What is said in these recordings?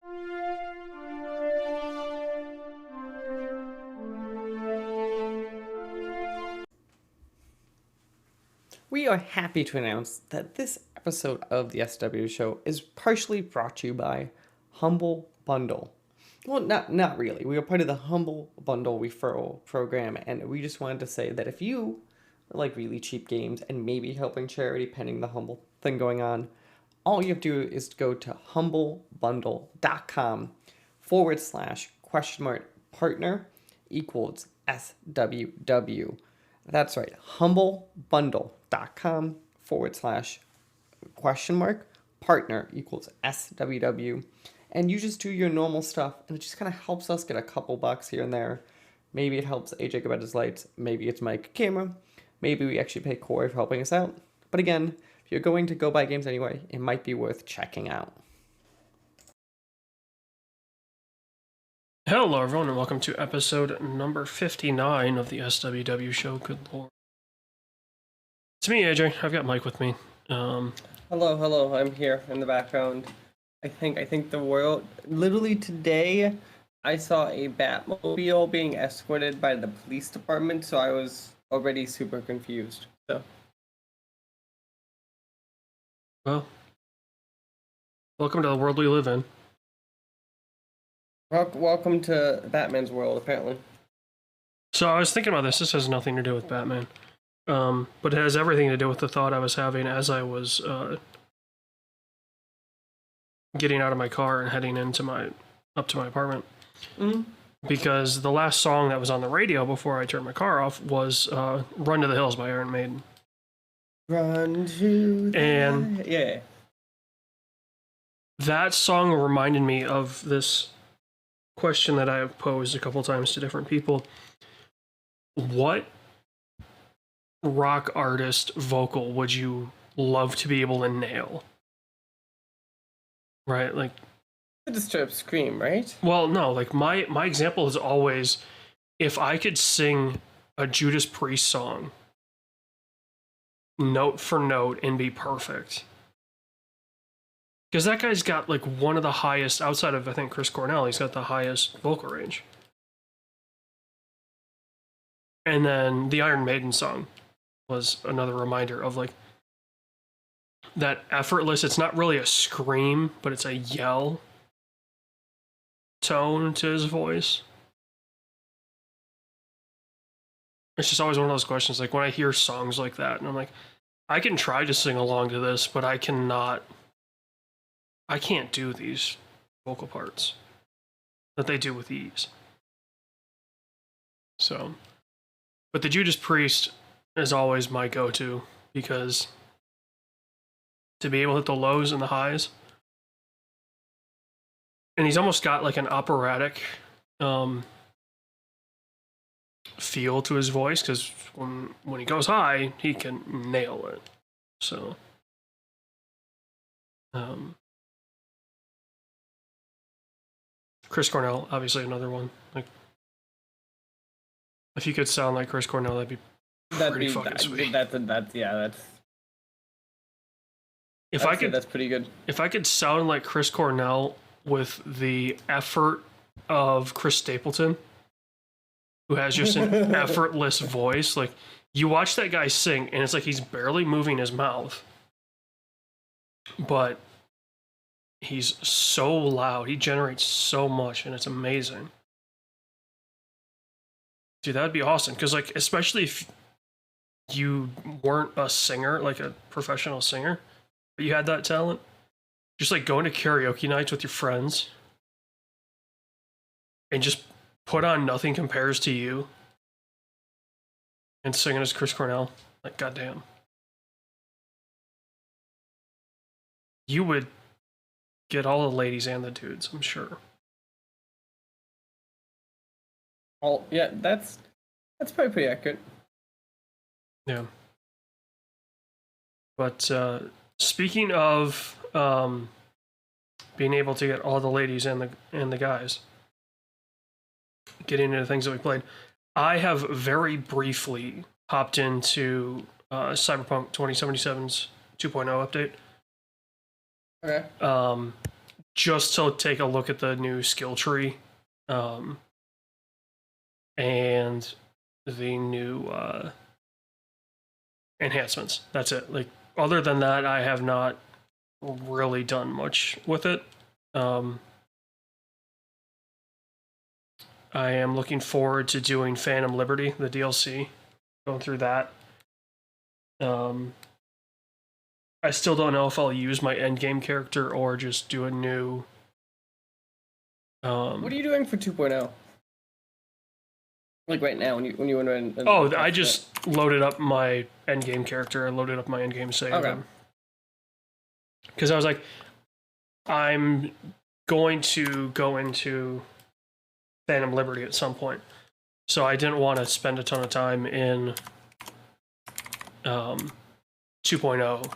We are happy to announce that this episode of the SWW Show is partially brought to you by Humble Bundle. Well, not really. We are part of the Humble Bundle referral program, and we just wanted to say that if you like really cheap games and maybe helping charity pending the Humble thing going on, all you have to do is go to humblebundle.com/partner equals SWW. That's right, humblebundle.com/partner equals SWW. And you just do your normal stuff, and it just kind of helps us get a couple bucks here and there. Maybe it helps AJ get his lights, maybe it's Mike camera, maybe we actually pay Corey for helping us out. But again, if you're going to go buy games anyway, it might be worth checking out. Hello, everyone, and welcome to episode number 59 of the SWW Show. Good lord. It's me, AJ. I've got Mike with me. Hello. I'm here in the background. I think the world... Literally today, I saw a Batmobile being escorted by the police department, so I was already super confused. So. Well, welcome to the world we live in. Welcome to Batman's world, apparently. So I was thinking about this. This has nothing to do with Batman. But it has everything to do with the thought I was having as I was getting out of my car and heading up to my apartment. Mm-hmm. Because the last song that was on the radio before I turned my car off was Run to the Hills by Iron Maiden. Run to the... Yeah. That song reminded me of this question that I have posed a couple times to different people. What rock artist vocal would you love to be able to nail? Right? Like, Just straight up scream, right? well, no, like my example is always if I could sing a Judas Priest song note for note and be perfect. Because that guy's got like one of the highest, outside of I think Chris Cornell, he's got the highest vocal range. And then the Iron Maiden song was another reminder of like that effortless, it's not really a scream, but it's a yell tone to his voice. It's just always one of those questions, like when I hear songs like that, and I'm like, I can try to sing along to this, but I can't do these vocal parts that they do with ease. So, but the Judas Priest is always my go-to, because to be able to hit the lows and the highs, and he's almost got like an operatic feel to his voice, because when he goes high, he can nail it. So, Chris Cornell, obviously another one. Like, if you could sound like Chris Cornell, that'd be pretty fucking sweet. That's pretty good. If I could sound like Chris Cornell with the effort of Chris Stapleton, who has just an effortless voice, like you watch that guy sing and it's like he's barely moving his mouth, but he's so loud, he generates so much, and it's amazing. Dude, that would be awesome, because like, especially if you weren't a singer, like a professional singer, but you had that talent, just like going to karaoke nights with your friends and just put on Nothing Compares to You and singing as Chris Cornell, like, goddamn. You would get all the ladies and the dudes, I'm sure. Oh, yeah, that's probably pretty accurate. Yeah. But speaking of being able to get all the ladies and the guys, getting into things that we played, I have very briefly hopped into Cyberpunk 2077's 2.0 update. Okay. just to take a look at the new skill tree, and the new enhancements. That's it. Like, other than that, I have not really done much with it. I am looking forward to doing Phantom Liberty, the DLC, going through that. I still don't know if I'll use my endgame character or just do a new. What are you doing for 2.0? Like right now, when you went in. I just loaded up my endgame character. I loaded up my endgame save. Okay. Because I was like, I'm going to go into Phantom Liberty at some point, so I didn't want to spend a ton of time in 2.0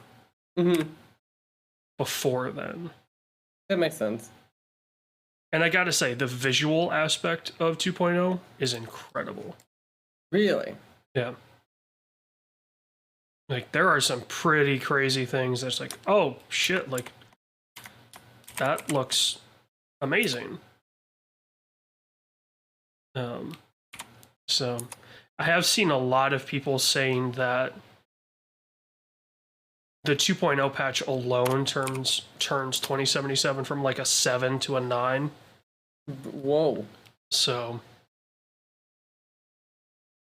before then. That makes sense. And I gotta say, the visual aspect of 2.0 is incredible. Really? Yeah. Like, there are some pretty crazy things that's like, oh, shit, like, that looks amazing. So, I have seen a lot of people saying that the 2.0 patch alone turns 2077 from like a 7 to a 9. Whoa. So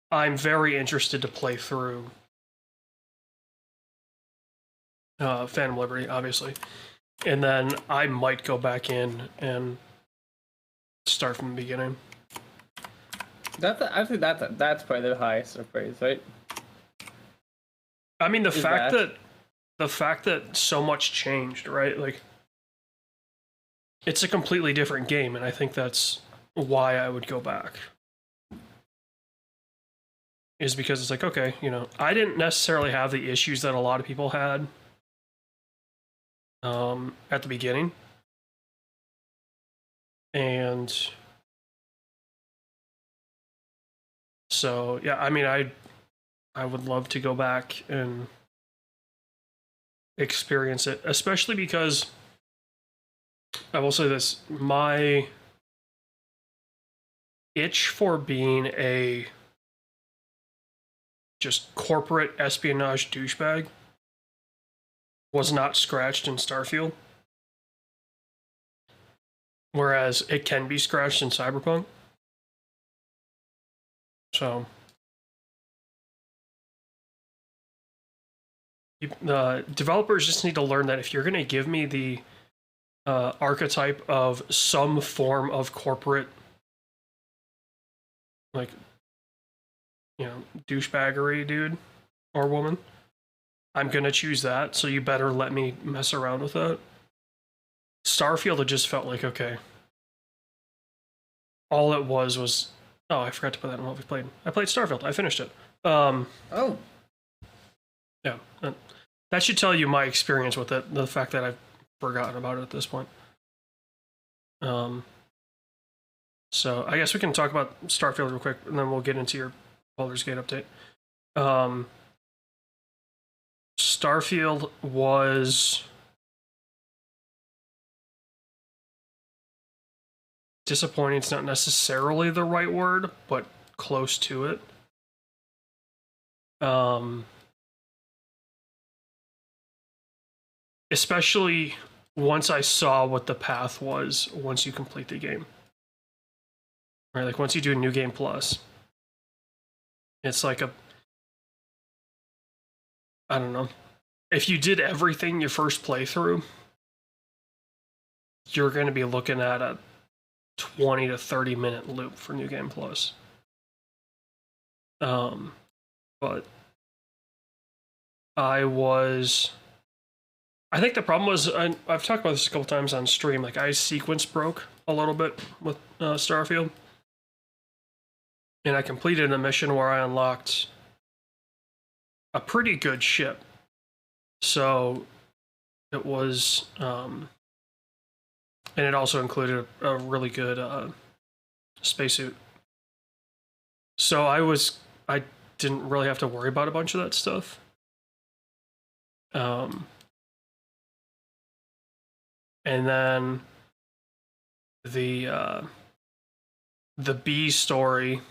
I'm very interested to play through Phantom Liberty, obviously. And then I might go back in and start from the beginning. I think that's probably the highest of praise, right? I mean, the fact that so much changed, right? Like, it's a completely different game, and I think that's why I would go back. Is because it's like, okay, you know, I didn't necessarily have the issues that a lot of people had at the beginning. And so, yeah, I mean, I would love to go back and experience it, especially because I will say this, my itch for being a just corporate espionage douchebag was not scratched in Starfield, whereas it can be scratched in Cyberpunk. So the developers just need to learn that if you're going to give me the archetype of some form of corporate, like, you know, douchebaggery dude or woman, I'm going to choose that, so you better let me mess around with that. Starfield, it just felt like, okay, all it was, oh, I forgot to put that in what we played. I played Starfield. I finished it. Oh. Yeah. That should tell you my experience with it, the fact that I've forgotten about it at this point. So I guess we can talk about Starfield real quick, and then we'll get into your Baldur's Gate update. Starfield was disappointing. It's not necessarily the right word, but close to it. Especially once I saw what the path was once you complete the game. Right, like once you do New Game Plus, it's like I don't know. If you did everything your first playthrough, you're going to be looking at a 20 to 30 minute loop for New Game Plus. But I think the problem was, I've talked about this a couple times on stream, like I sequence broke a little bit with Starfield. And I completed a mission where I unlocked a pretty good ship. So it was, and it also included a really good spacesuit. So I didn't really have to worry about a bunch of that stuff. And then the B story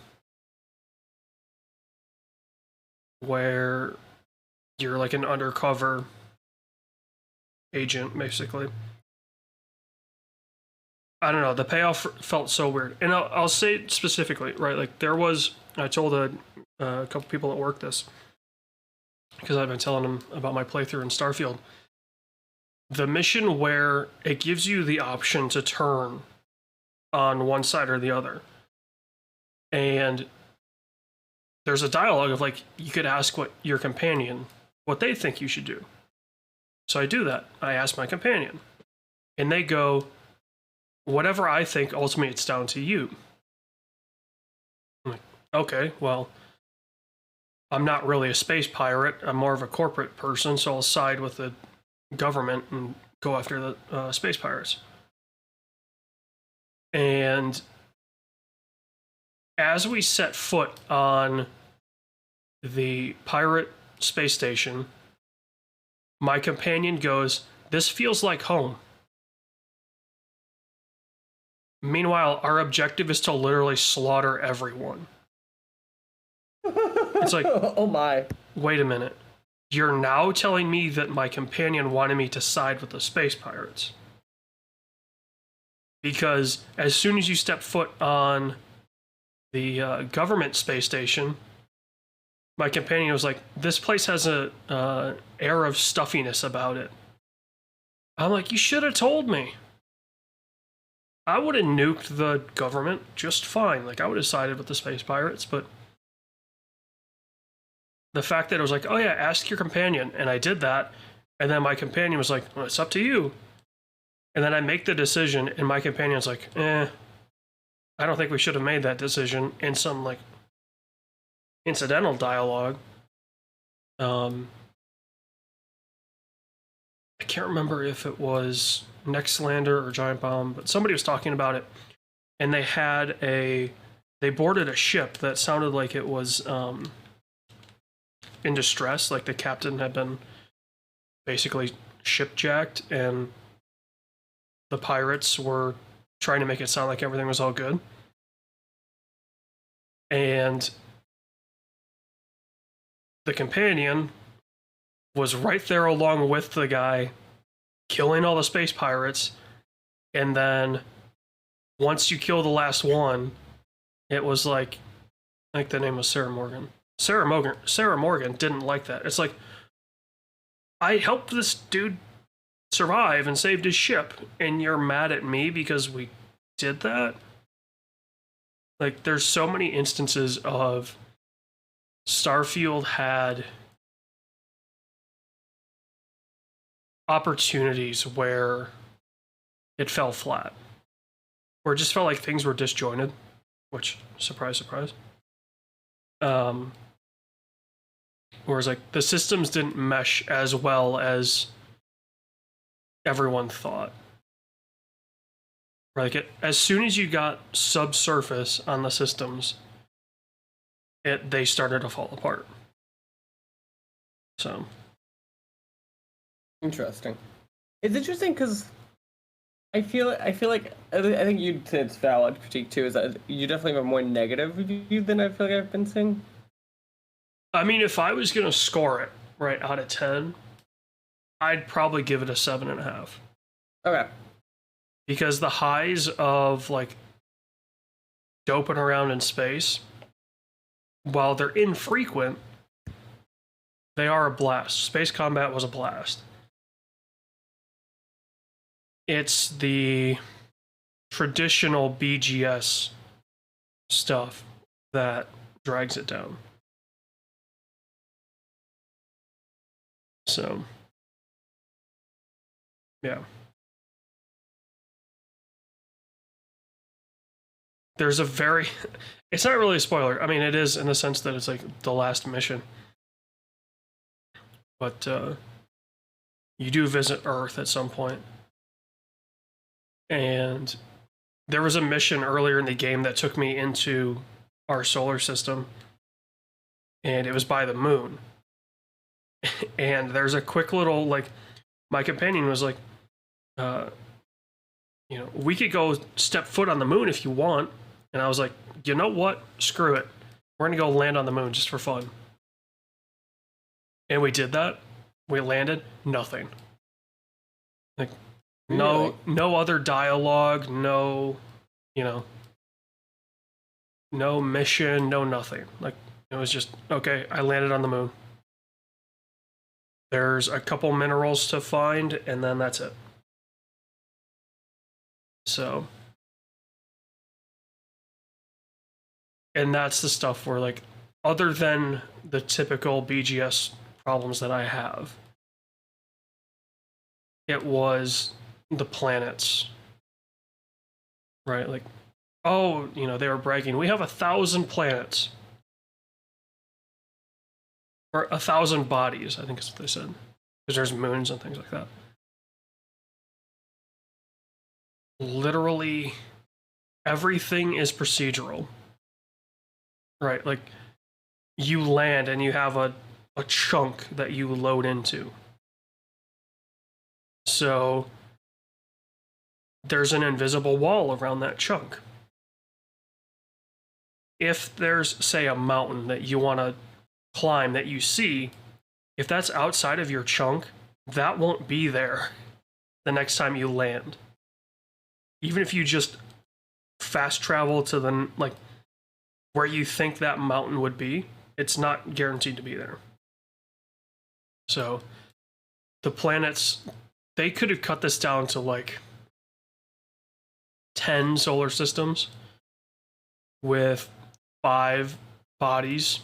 where you're like an undercover agent, basically. I don't know. The payoff felt so weird, and I'll say it specifically, right? Like I told a couple people at work this because I've been telling them about my playthrough in Starfield. The mission where it gives you the option to turn on one side or the other, and there's a dialogue of like you could ask your companion what they think you should do. So I do that. I ask my companion, and they go, whatever I think, ultimately it's down to you. I'm like, okay, well, I'm not really a space pirate. I'm more of a corporate person, so I'll side with the government and go after the space pirates. And as we set foot on the pirate space station, my companion goes, "This feels like home." Meanwhile, our objective is to literally slaughter everyone. It's like, oh my. wait a minute. You're now telling me that my companion wanted me to side with the space pirates. Because as soon as you step foot on the government space station, my companion was like, this place has a air of stuffiness about it. I'm like, you should have told me. I would have nuked the government just fine. Like, I would have sided with the space pirates, but the fact that it was like, oh yeah, ask your companion, and I did that, and then my companion was like, well, it's up to you. And then I make the decision, and my companion's like, I don't think we should have made that decision, in some, like, incidental dialogue. I can't remember if it was Nextlander or Giant Bomb, but somebody was talking about it, and they boarded a ship that sounded like it was in distress, like the captain had been basically shipjacked, and the pirates were trying to make it sound like everything was all good. And the companion was right there along with the guy killing all the space pirates, and then once you kill the last one, it was like, I think the name was Sarah Morgan. Sarah Morgan didn't like that. It's like, I helped this dude survive and saved his ship, and you're mad at me because we did that? Like, there's so many instances of Starfield had opportunities where it fell flat, where it just felt like things were disjointed, which, surprise, surprise. Whereas, like, the systems didn't mesh as well as everyone thought. Like, as soon as you got subsurface on the systems, they started to fall apart. So interesting. It's interesting because I feel like I think you'd say it's valid critique too. Is that you definitely have a more negative view than I feel like I've been seeing. I mean, if I was gonna score it right out of 10, I'd probably give it a 7.5. Okay. Because the highs of, like, doping around in space, while they're infrequent, they are a blast. Space combat was a blast. It's the traditional BGS stuff that drags it down. So, yeah. There's a very... It's not really a spoiler. I mean, it is in the sense that it's like the last mission. But you do visit Earth at some point. And there was a mission earlier in the game that took me into our solar system. And it was by the moon. And there's a quick little, like... My companion was like... you know, we could go step foot on the moon if you want. And I was like, you know what? Screw it. We're going to go land on the moon just for fun. And we did that. We landed. Nothing. Like, Really? no other dialogue, no, you know, no mission, no nothing. Like, it was just, okay, I landed on the moon. There's a couple minerals to find, and then that's it. So, and that's the stuff where, like, other than the typical BGS problems that I have, it was the planets, right? Like, oh, you know, they were bragging, we have 1,000 planets. Or 1,000 bodies, I think is what they said. Because there's moons and things like that. Literally, everything is procedural. Right, like, you land and you have a chunk that you load into. So, there's an invisible wall around that chunk. If there's, say, a mountain that you want to climb that you see, if that's outside of your chunk, that won't be there the next time you land. Even if you just fast travel to the, like, where you think that mountain would be, it's not guaranteed to be there. So, the planets, they could have cut this down to like 10 solar systems with 5 bodies,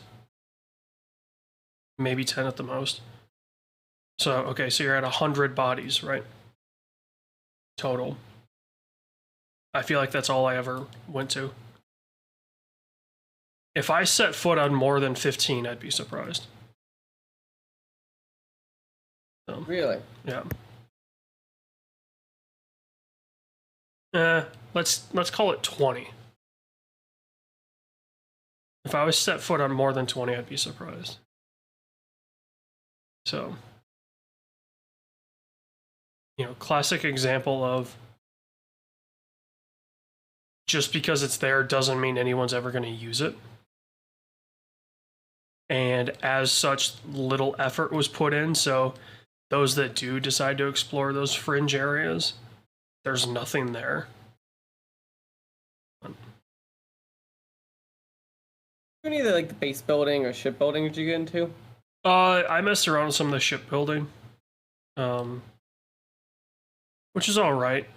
maybe 10 at the most. So, okay, so you're at 100 bodies, right? Total. I feel like that's all I ever went to. If I set foot on more than 15, I'd be surprised. So, Really? yeah. Let's call it 20. If I was set foot on more than 20, I'd be surprised. So, you know, classic example of just because it's there doesn't mean anyone's ever going to use it. And as such, little effort was put in, so those that do decide to explore those fringe areas, there's nothing there. Any of the, like, the base building or shipbuilding did you get into? I messed around with some of the shipbuilding, which is all right.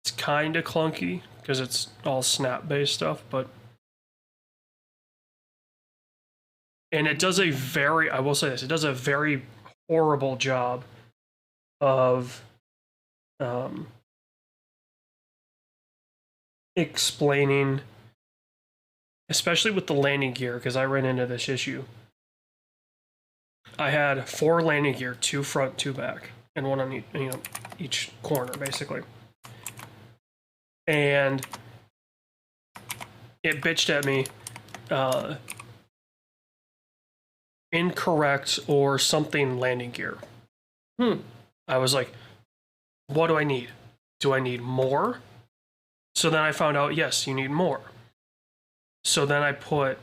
It's kind of clunky because it's all snap-based stuff, but and it does a very, I will say this, it does a very horrible job of explaining, especially with the landing gear, because I ran into this issue. I had 4 landing gear, 2 front, 2 back, and 1 on each corner, basically. And it bitched at me, incorrect or something landing gear. I was like, what do I need? Do I need more? So then I found out, yes, you need more. So then I put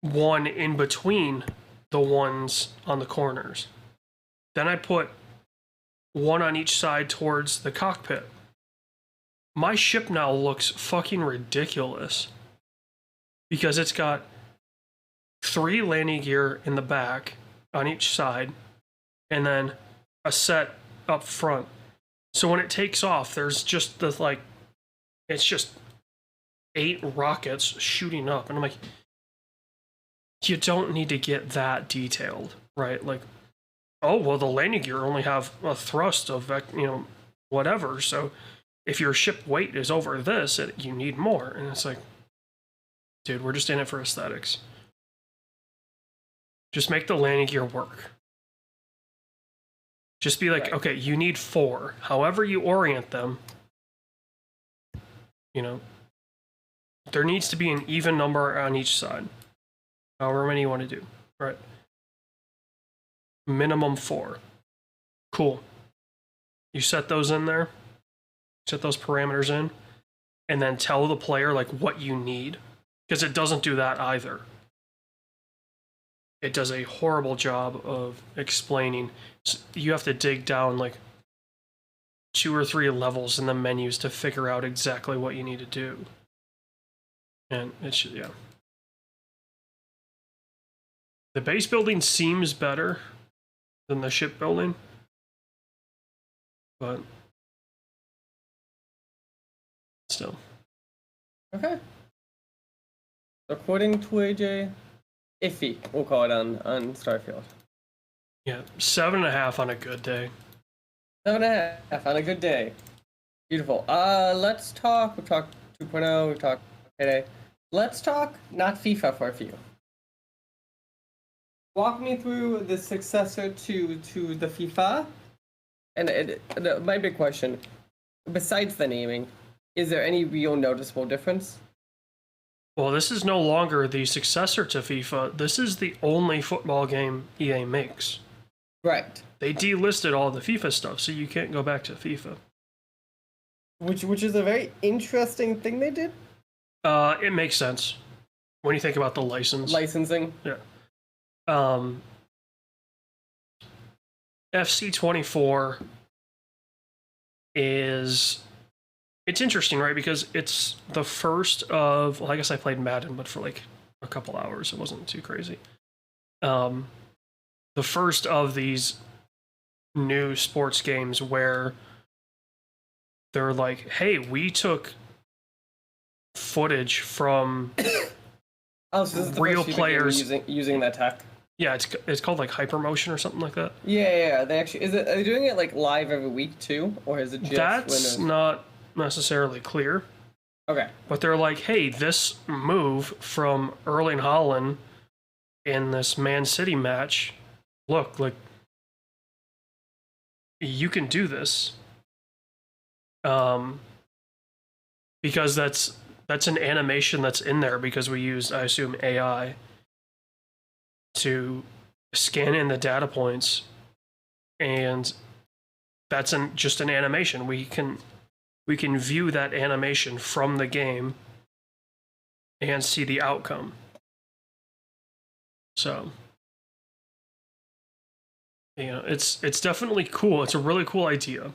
1 in between the ones on the corners. Then I put 1 on each side towards the cockpit. My ship now looks fucking ridiculous because it's got 3 landing gear in the back on each side and then a set up front. So when it takes off, there's just the, like, it's just 8 rockets shooting up. And I'm like, you don't need to get that detailed, right? Like, oh, well, the landing gear only have a thrust of, whatever. So if your ship weight is over this, you need more. And it's like, dude, we're just in it for aesthetics. Just make the landing gear work. Just be like, right. Okay, you need 4. However you orient them, there needs to be an even number on each side. However many you want to do, right? Minimum 4. Cool. You set those in there, set those parameters in, and then tell the player like what you need, because it doesn't do that either. It does a horrible job of explaining. You have to dig down like 2 or 3 levels in the menus to figure out exactly what you need to do. And it's, yeah. The base building seems better than the ship building, but still. Okay. According to AJ, iffy, we'll call it on Starfield. Yeah, 7.5 on a good day. 7.5 on a good day. Beautiful. Let's talk. We've talked 2.0. We've talked today. Let's talk not FIFA for a few. Walk me through the successor to the FIFA. And my big question, besides the naming, is there any real noticeable difference? Well, this is no longer the successor to FIFA. This is the only football game EA makes. Right. They delisted all the FIFA stuff, so you can't go back to FIFA. Which is a very interesting thing they did. It makes sense when you think about the licensing. Yeah. FC24 is, it's interesting, right? Because it's the first of, well, I guess I played Madden, but for like a couple hours. It wasn't too crazy. The first of these new sports games where they're like, hey, we took footage from so this is the real first players using that tech. Yeah, it's called like Hypermotion or something like that. Yeah. They actually are they doing it like live every week too, or is it just that's not necessarily clear? Okay, but they're like, hey, this move from Erling Haaland in this Man City match, look, like you can do this, because that's an animation that's in there because we used, I assume, AI to scan in the data points, and that's just an animation. We can view that animation from the game and see the outcome. So, you know, it's definitely cool. It's a really cool idea.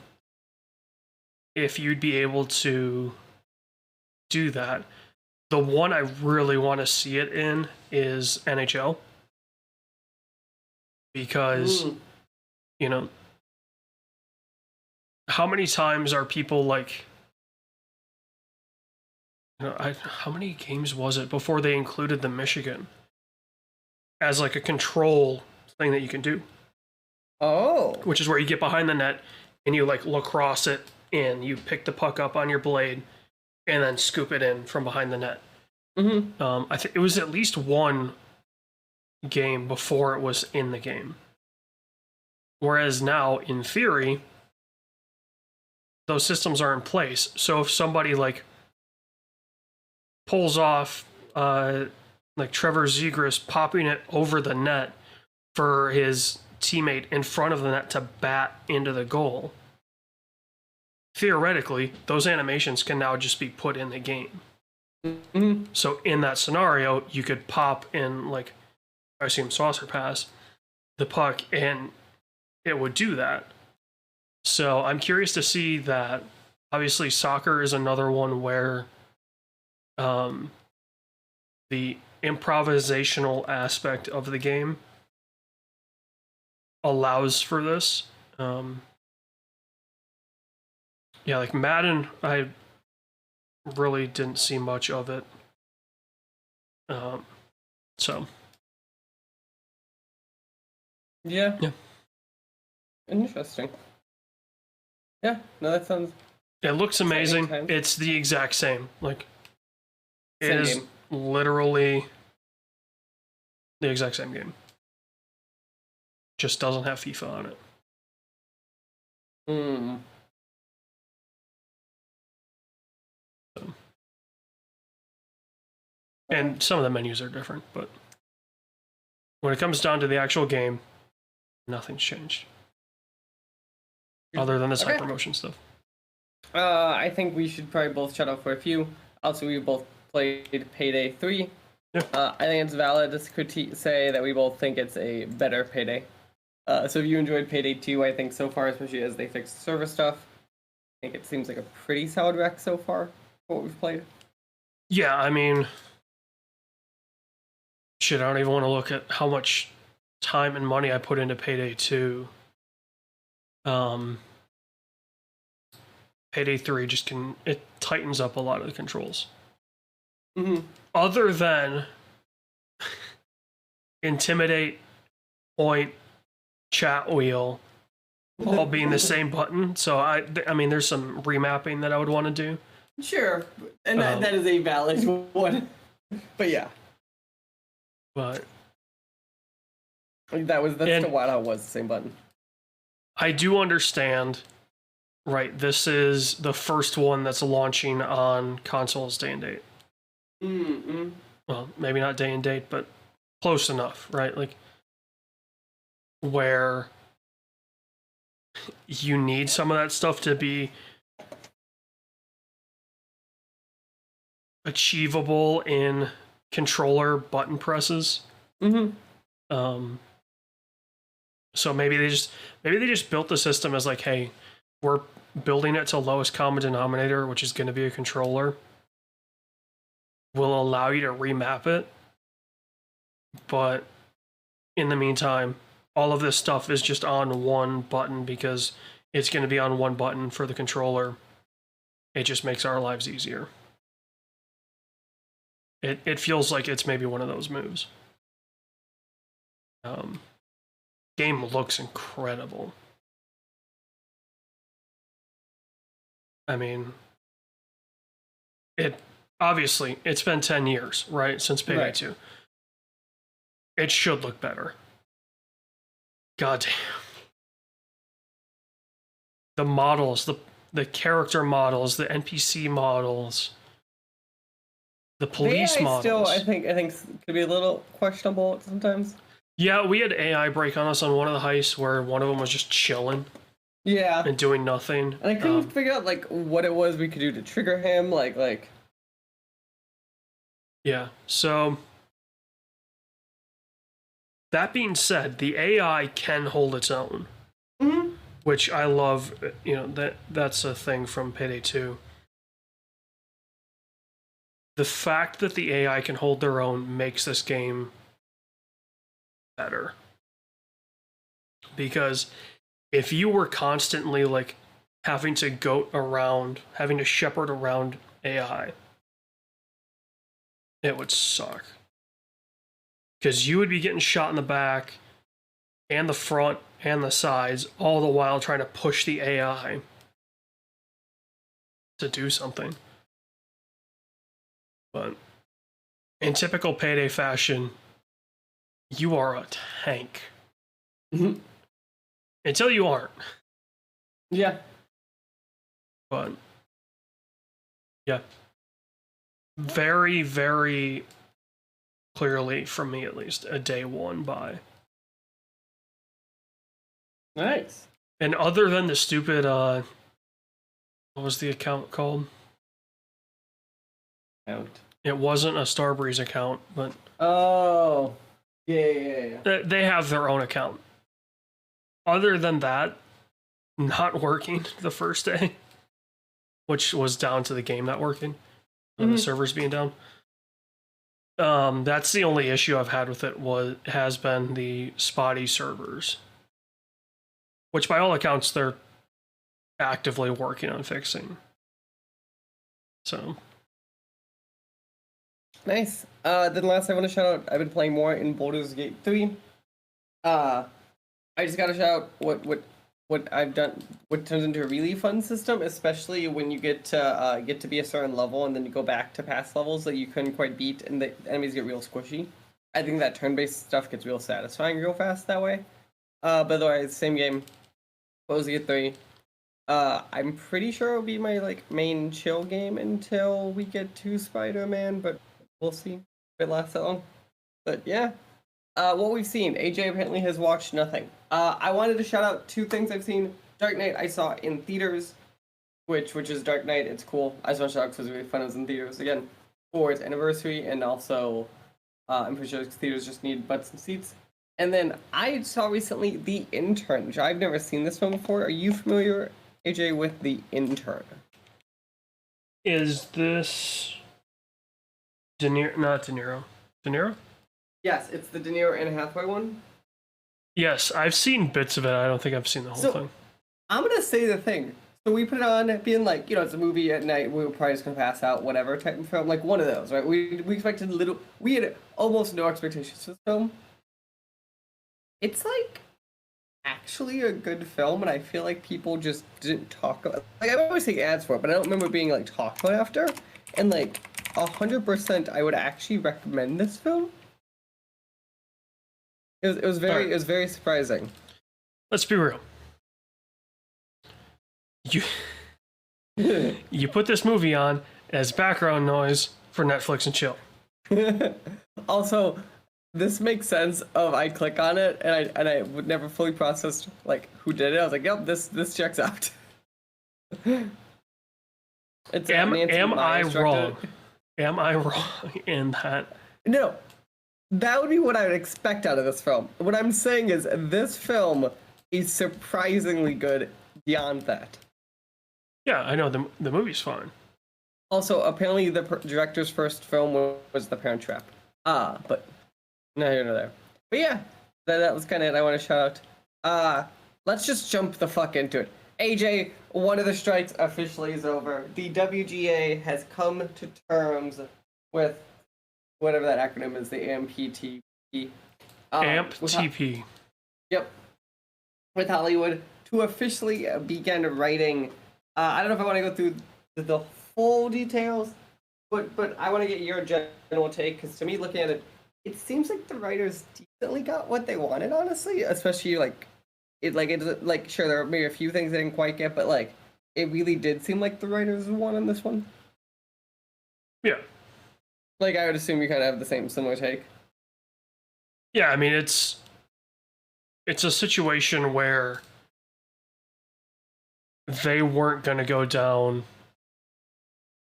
If you'd be able to do that. The one I really want to see it in is NHL. Because, you know, how many times are people like, you know, how many games was it before they included the Michigan as like a control thing that you can do? Oh. Which is where you get behind the net and you like lacrosse it in. You pick the puck up on your blade and then scoop it in from behind the net. Mm-hmm. I think it was at least one game before it was in the game. Whereas now, in theory, those systems are in place. So if somebody like pulls off like Trevor Zegras popping it over the net for his teammate in front of the net to bat into the goal, theoretically, those animations can now just be put in the game. Mm-hmm. So in that scenario, you could pop in, like, I assume saucer pass, the puck, and it would do that. So I'm curious to see that. Obviously, soccer is another one where the improvisational aspect of the game allows for this. Yeah, like Madden, I really didn't see much of it. So. Yeah. Interesting. Yeah, no, that sounds... It looks amazing. It's the exact same. Like, it is game. Literally the exact same game. Just doesn't have FIFA on it. So. And some of the menus are different, but when it comes down to the actual game, nothing's changed. other than this Okay. hypermotion stuff. I think we should probably both shout out for a few. Also, we both played Payday 3. Yeah. I think it's valid to say that we both think it's a better Payday. So if you enjoyed Payday 2, I think so far, especially as they fixed server stuff, I think it seems like a pretty solid rec so far for what we've played. Yeah, I mean, shit, I don't even want to look at how much time and money I put into Payday 2. Payday 3 it tightens up a lot of the controls. Mm-hmm. Other than intimidate, point, chat wheel, all being the same button. So I mean, there's some remapping that I would want to do. Sure, and that is a valid one. But yeah, But that's still why it was the same button. I do understand, right? This is the first one that's launching on consoles day and date. Mm-hmm. Well, maybe not day and date, but close enough, right? Like, where you need some of that stuff to be achievable in controller button presses. Mm-hmm. So maybe they just built the system as like, hey, we're building it to lowest common denominator, which is going to be a controller. Will allow you to remap it, but in the meantime, all of this stuff is just on one button because it's going to be on one button for the controller. It just makes our lives easier. It feels like it's maybe one of those moves. Game looks incredible. I mean, obviously it's been 10 years, right, since Payday 2. It should look better. God damn. The models, the character models, the NPC models, the police AI models. still, I think could be a little questionable sometimes. Yeah, we had AI break on us on one of the heists where one of them was just chilling. Yeah. And doing nothing. And I couldn't figure out like what it was we could do to trigger him, like. Yeah. So that being said, the AI can hold its own. Mm-hmm. Which I love, you know, that's a thing from Payday 2. The fact that the AI can hold their own makes this game better. Because if you were constantly like having to goat around, having to shepherd around AI, it would suck. Because you would be getting shot in the back and the front and the sides, all the while trying to push the AI to do something. But in typical Payday fashion, you are a tank. Mm-hmm. Until you aren't. Yeah. But yeah. Very, very clearly, from me at least, a day one buy. Nice. And other than the stupid, what was the account called? It wasn't a Starbreeze account, but oh, yeah. They have their own account. Other than that, not working the first day, which was down to the game not working, and the servers being down. That's the only issue I've had with it has been the spotty servers, which by all accounts they're actively working on fixing. So nice. Then last I want to shout out, I've been playing more in Baldur's Gate 3. I just gotta shout out what I've done, what turns into a really fun system, especially when you get to be a certain level and then you go back to past levels that you couldn't quite beat and the enemies get real squishy. I think that turn-based stuff gets real satisfying real fast that way. But otherwise, same game, Baldur's Gate 3. I'm pretty sure it'll be my like main chill game until we get to Spider-Man, but we'll see if it lasts that long. But yeah, what we've seen, AJ apparently has watched nothing. I wanted to shout out two things I've seen. Dark Knight I saw in theaters, which is Dark Knight. It's cool. I just watched it because it was really fun. It was in theaters again for its anniversary, and also I'm pretty sure theaters just need butts and seats. And then I saw recently The Intern, which I've never seen this film before. Are you familiar, AJ, with The Intern? Is this De Niro? Not De Niro. De Niro? Yes, it's the De Niro and Hathaway one. Yes, I've seen bits of it. I don't think I've seen the whole thing. I'm gonna say the thing. So we put it on, being like, it's a movie at night. We were probably just gonna pass out, whatever type of film, like one of those, right? We expected we had almost no expectations for this film. It's like actually a good film, and I feel like people just didn't talk about. Like, I always take ads for it, but I don't remember being like talked about after. And like 100%, I would actually recommend this film. It was very surprising. Let's be real. You put this movie on as background noise for Netflix and chill. Also, this makes sense of I click on it and I would never fully processed like who did it. I was like, yep, this checks out. It's am I wrong? Am I wrong in that? No. That would be what I would expect out of this film. What I'm saying is this film is surprisingly good beyond that. Yeah, I know the movie's fine. Also, apparently the director's first film was The Parent Trap. But no here nor there. But yeah, that was kind of it. I want to shout out. Let's just jump the fuck into it. AJ, one of the strikes officially is over. The WGA has come to terms with whatever that acronym is, the AMPTP. AMPTP. Yep. With Hollywood to officially begin writing. I don't know if I want to go through the full details, but I want to get your general take, because to me, looking at it, it seems like the writers decently got what they wanted, honestly. Especially sure, there are maybe a few things they didn't quite get, but like it really did seem like the writers won on this one. Yeah. Like, I would assume you kind of have the similar take. Yeah, I mean, it's a situation where they weren't going to go down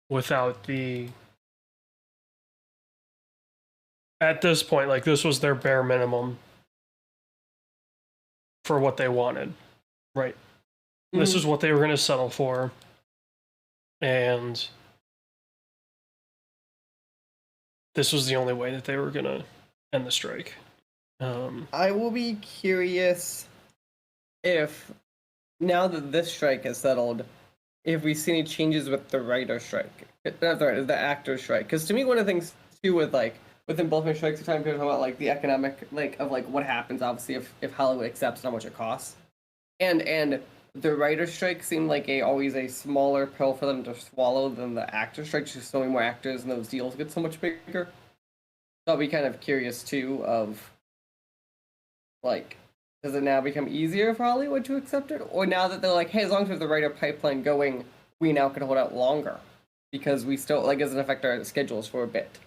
without at this point, like, this was their bare minimum for what they wanted, right? Mm-hmm. This is what they were going to settle for, and this was the only way that they were going to end the strike. I will be curious if, now that this strike is settled, if we see any changes with the writer strike. The actor strike. Because to me, one of the things, too, within both my strikes, the time period talking about, like, the economic, like, of, like, what happens, obviously, if Hollywood accepts how much it costs. And the writer strike seemed like always a smaller pill for them to swallow than the actor strike, just so many more actors and those deals get so much bigger. So I'll be kind of curious, too, of, like, does it now become easier for Hollywood to accept it? Or now that they're like, hey, as long as we have the writer pipeline going, we now can hold out longer. Because we still, like, doesn't affect our schedules for a bit.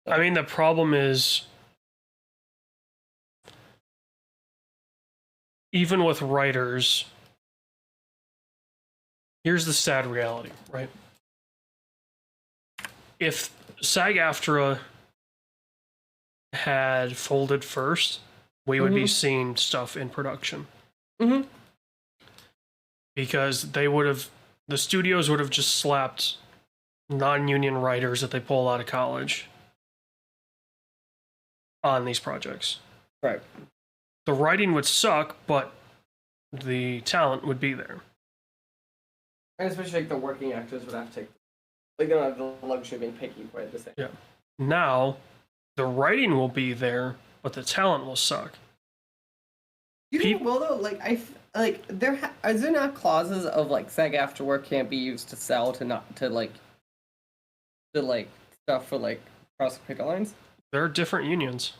I mean, the problem is, even with writers, here's the sad reality, right? If SAG-AFTRA had folded first, we would be seeing stuff in production. Mm-hmm. Because the studios would have just slapped non-union writers that they pull out of college on these projects. Right. The writing would suck, but the talent would be there. And especially like the working actors would have to take, like, they don't have the luxury of being picky quite the same. Yeah. Now, the writing will be there, but the talent will suck. You think, well, though, like, is there not clauses of, like, SAG-AFTRA work can't be used to sell to stuff for, like, cross picket lines? There are different unions.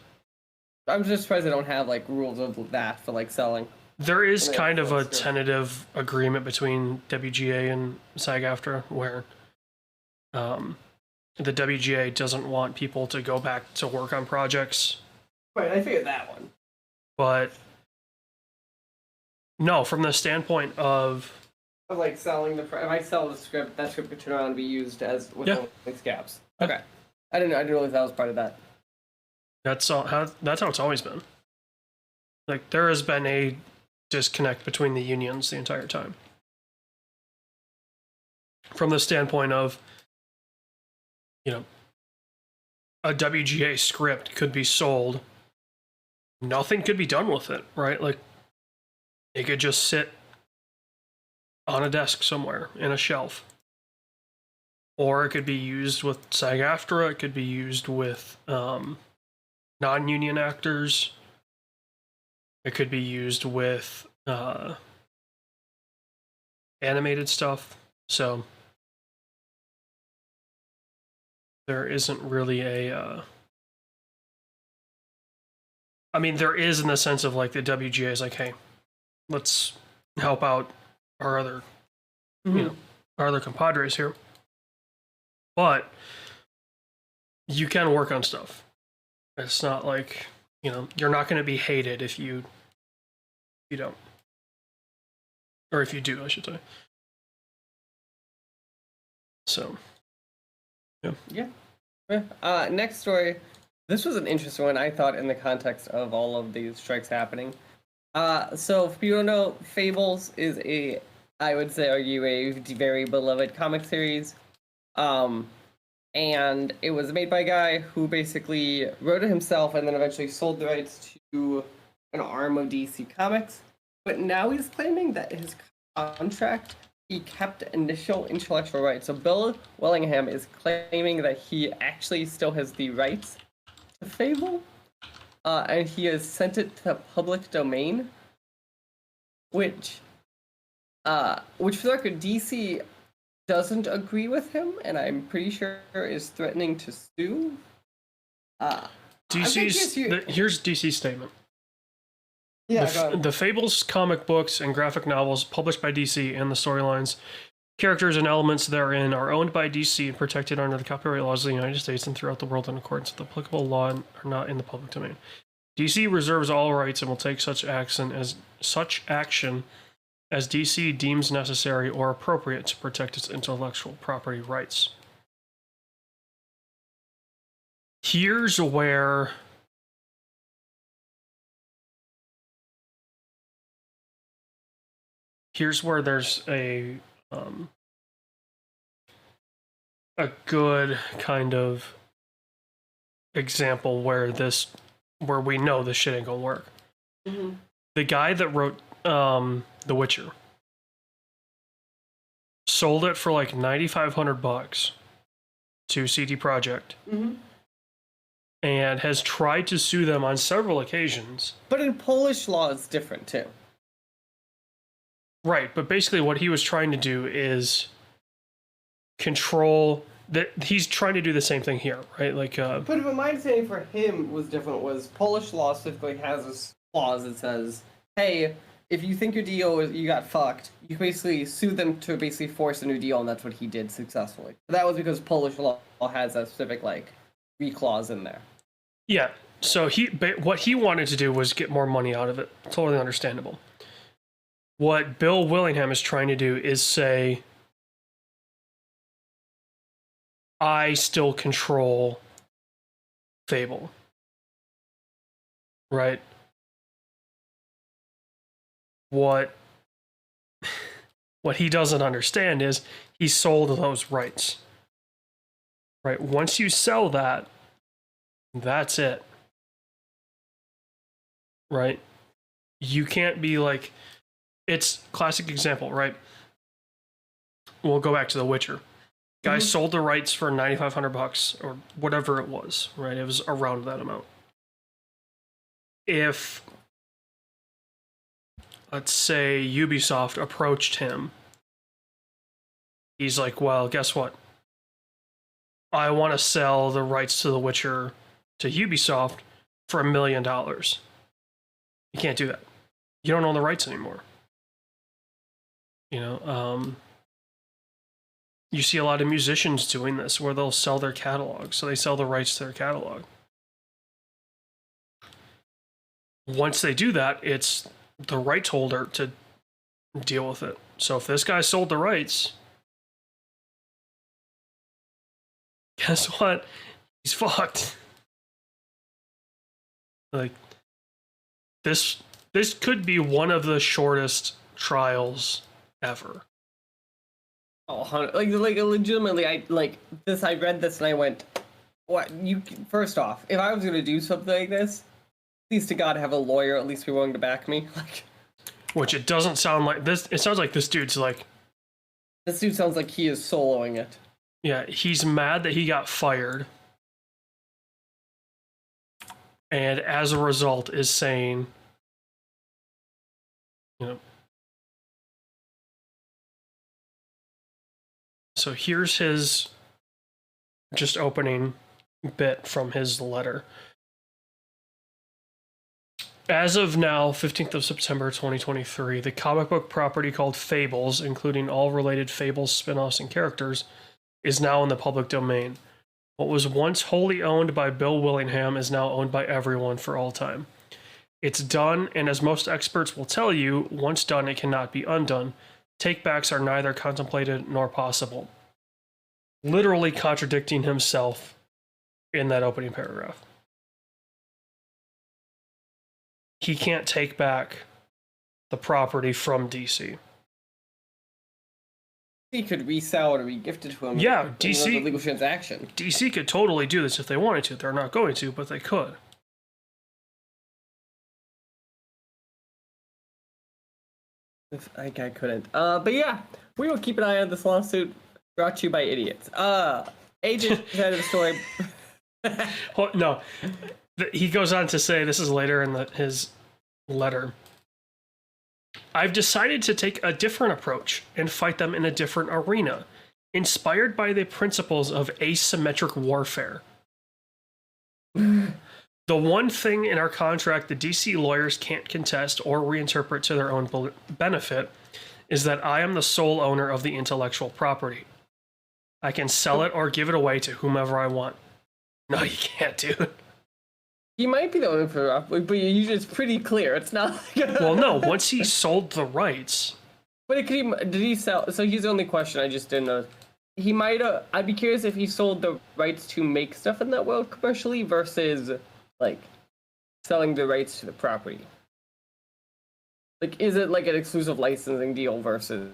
I'm just surprised they don't have, like, rules of that for, like, selling. There is kind of a tentative agreement between WGA and SAG-AFTRA where the WGA doesn't want people to go back to work on projects. Right, I figured that one. But No, from the standpoint of Like selling if I sell the script, that script could turn around and be used as with Yeah. these gaps. Yeah. Okay, I didn't realize that was part of that. that's how it's always been. Like there has been a disconnect between the unions the entire time. From the standpoint of, you know, a WGA script could be sold, nothing could be done with it, right? Like it could just sit on a desk somewhere in a shelf. Or it could be used with SAG-AFTRA, it could be used with non-union actors. It could be used with animated stuff. So there isn't really a... I mean, there is in the sense of like the WGA is like, hey, let's help out our other, you know, our other compadres here. But you can work on stuff. It's not like, you know, you're not going to be hated if you don't. Or if you do, I should say. So, Yeah. Next story. This was an interesting one, I thought, in the context of all of these strikes happening. So, if you don't know, Fables is I would say, argue, a very beloved comic series. And it was made by a guy who basically wrote it himself and then eventually sold the rights to an arm of DC Comics. But now he's claiming that his contract, he kept initial intellectual rights. So Bill Willingham is claiming that he actually still has the rights to Fable, and he has sent it to public domain, which for the record, DC doesn't agree with him, and I'm pretty sure is threatening to sue. Here's DC's statement. Yeah, the Fables comic books and graphic novels published by DC and the storylines, characters, and elements therein are owned by DC and protected under the copyright laws of the United States and throughout the world in accordance with applicable law and are not in the public domain. DC reserves all rights and will take such action as DC deems necessary or appropriate to protect its intellectual property rights. Here's where there's a good kind of example where we know this shit ain't gonna work. Mm-hmm. The guy that wrote The Witcher sold it for like $9,500 to CD Projekt, and has tried to sue them on several occasions. But in Polish law, it's different too. Right, but basically what he was trying to do is control that. He's trying to do the same thing here, right? Like, but my understanding for him was different. Was Polish law specifically has this clause that says, "Hey, if you think your deal you got fucked, you can basically sue them to basically force a new deal," and that's what he did successfully. But that was because Polish law has a specific clause in there. Yeah. So what he wanted to do was get more money out of it. Totally understandable. What Bill Willingham is trying to do is say, I still control Fable. Right? What he doesn't understand is he sold those rights. Right? Once you sell that, that's it. Right? You can't be like... It's classic example, right? We'll go back to The Witcher. Guy sold the rights for $9,500 or whatever it was, right? It was around that amount. If, let's say, Ubisoft approached him, he's like, well, guess what? I want to sell the rights to The Witcher to Ubisoft for $1 million. You can't do that. You don't own the rights anymore. You know, you see a lot of musicians doing this where they'll sell their catalog. So they sell the rights to their catalog. Once they do that, it's the rights holder to deal with it. So if this guy sold the rights, guess what? He's fucked. Like this could be one of the shortest trials ever. Oh, like legitimately, I like this. I read this and I went, "What you?" First off, if I was gonna do something like this, please to God have a lawyer at least be willing to back me. Like, which it doesn't sound like this. It sounds like this dude's like, this dude sounds like he is soloing it. yeah, he's mad that he got fired, and as a result, is saying, you know. So here's his just opening bit from his letter. As of now, 15th of September 2023, the comic book property called Fables, including all related Fables spin-offs and characters, is now in the public domain. What was once wholly owned by Bill Willingham is now owned by everyone for all time. It's done, and as most experts will tell you, once done, it cannot be undone. Takebacks are neither contemplated nor possible. Literally contradicting himself in that opening paragraph. He can't take back the property from DC. He could resell it or re-gift it to him. Yeah, in DC another legal transaction. DC could totally do this if they wanted to. They're not going to, but they could. I couldn't. But yeah, we will keep an eye on this lawsuit brought to you by idiots. Agent said of the story. Well, no, he goes on to say, this is later in his letter, I've decided to take a different approach and fight them in a different arena, inspired by the principles of asymmetric warfare. The one thing in our contract the DC lawyers can't contest or reinterpret to their own benefit is that I am the sole owner of the intellectual property. I can sell it or give it away to whomever I want. No, you can't, dude. He might be the owner for, but usually it's pretty clear. It's not like Well, no, once he sold the rights. But did he sell? So here's the only question I just didn't know. He might have. I'd be curious if he sold the rights to make stuff in that world commercially versus like selling the rights to the property. Like, is it like an exclusive licensing deal versus?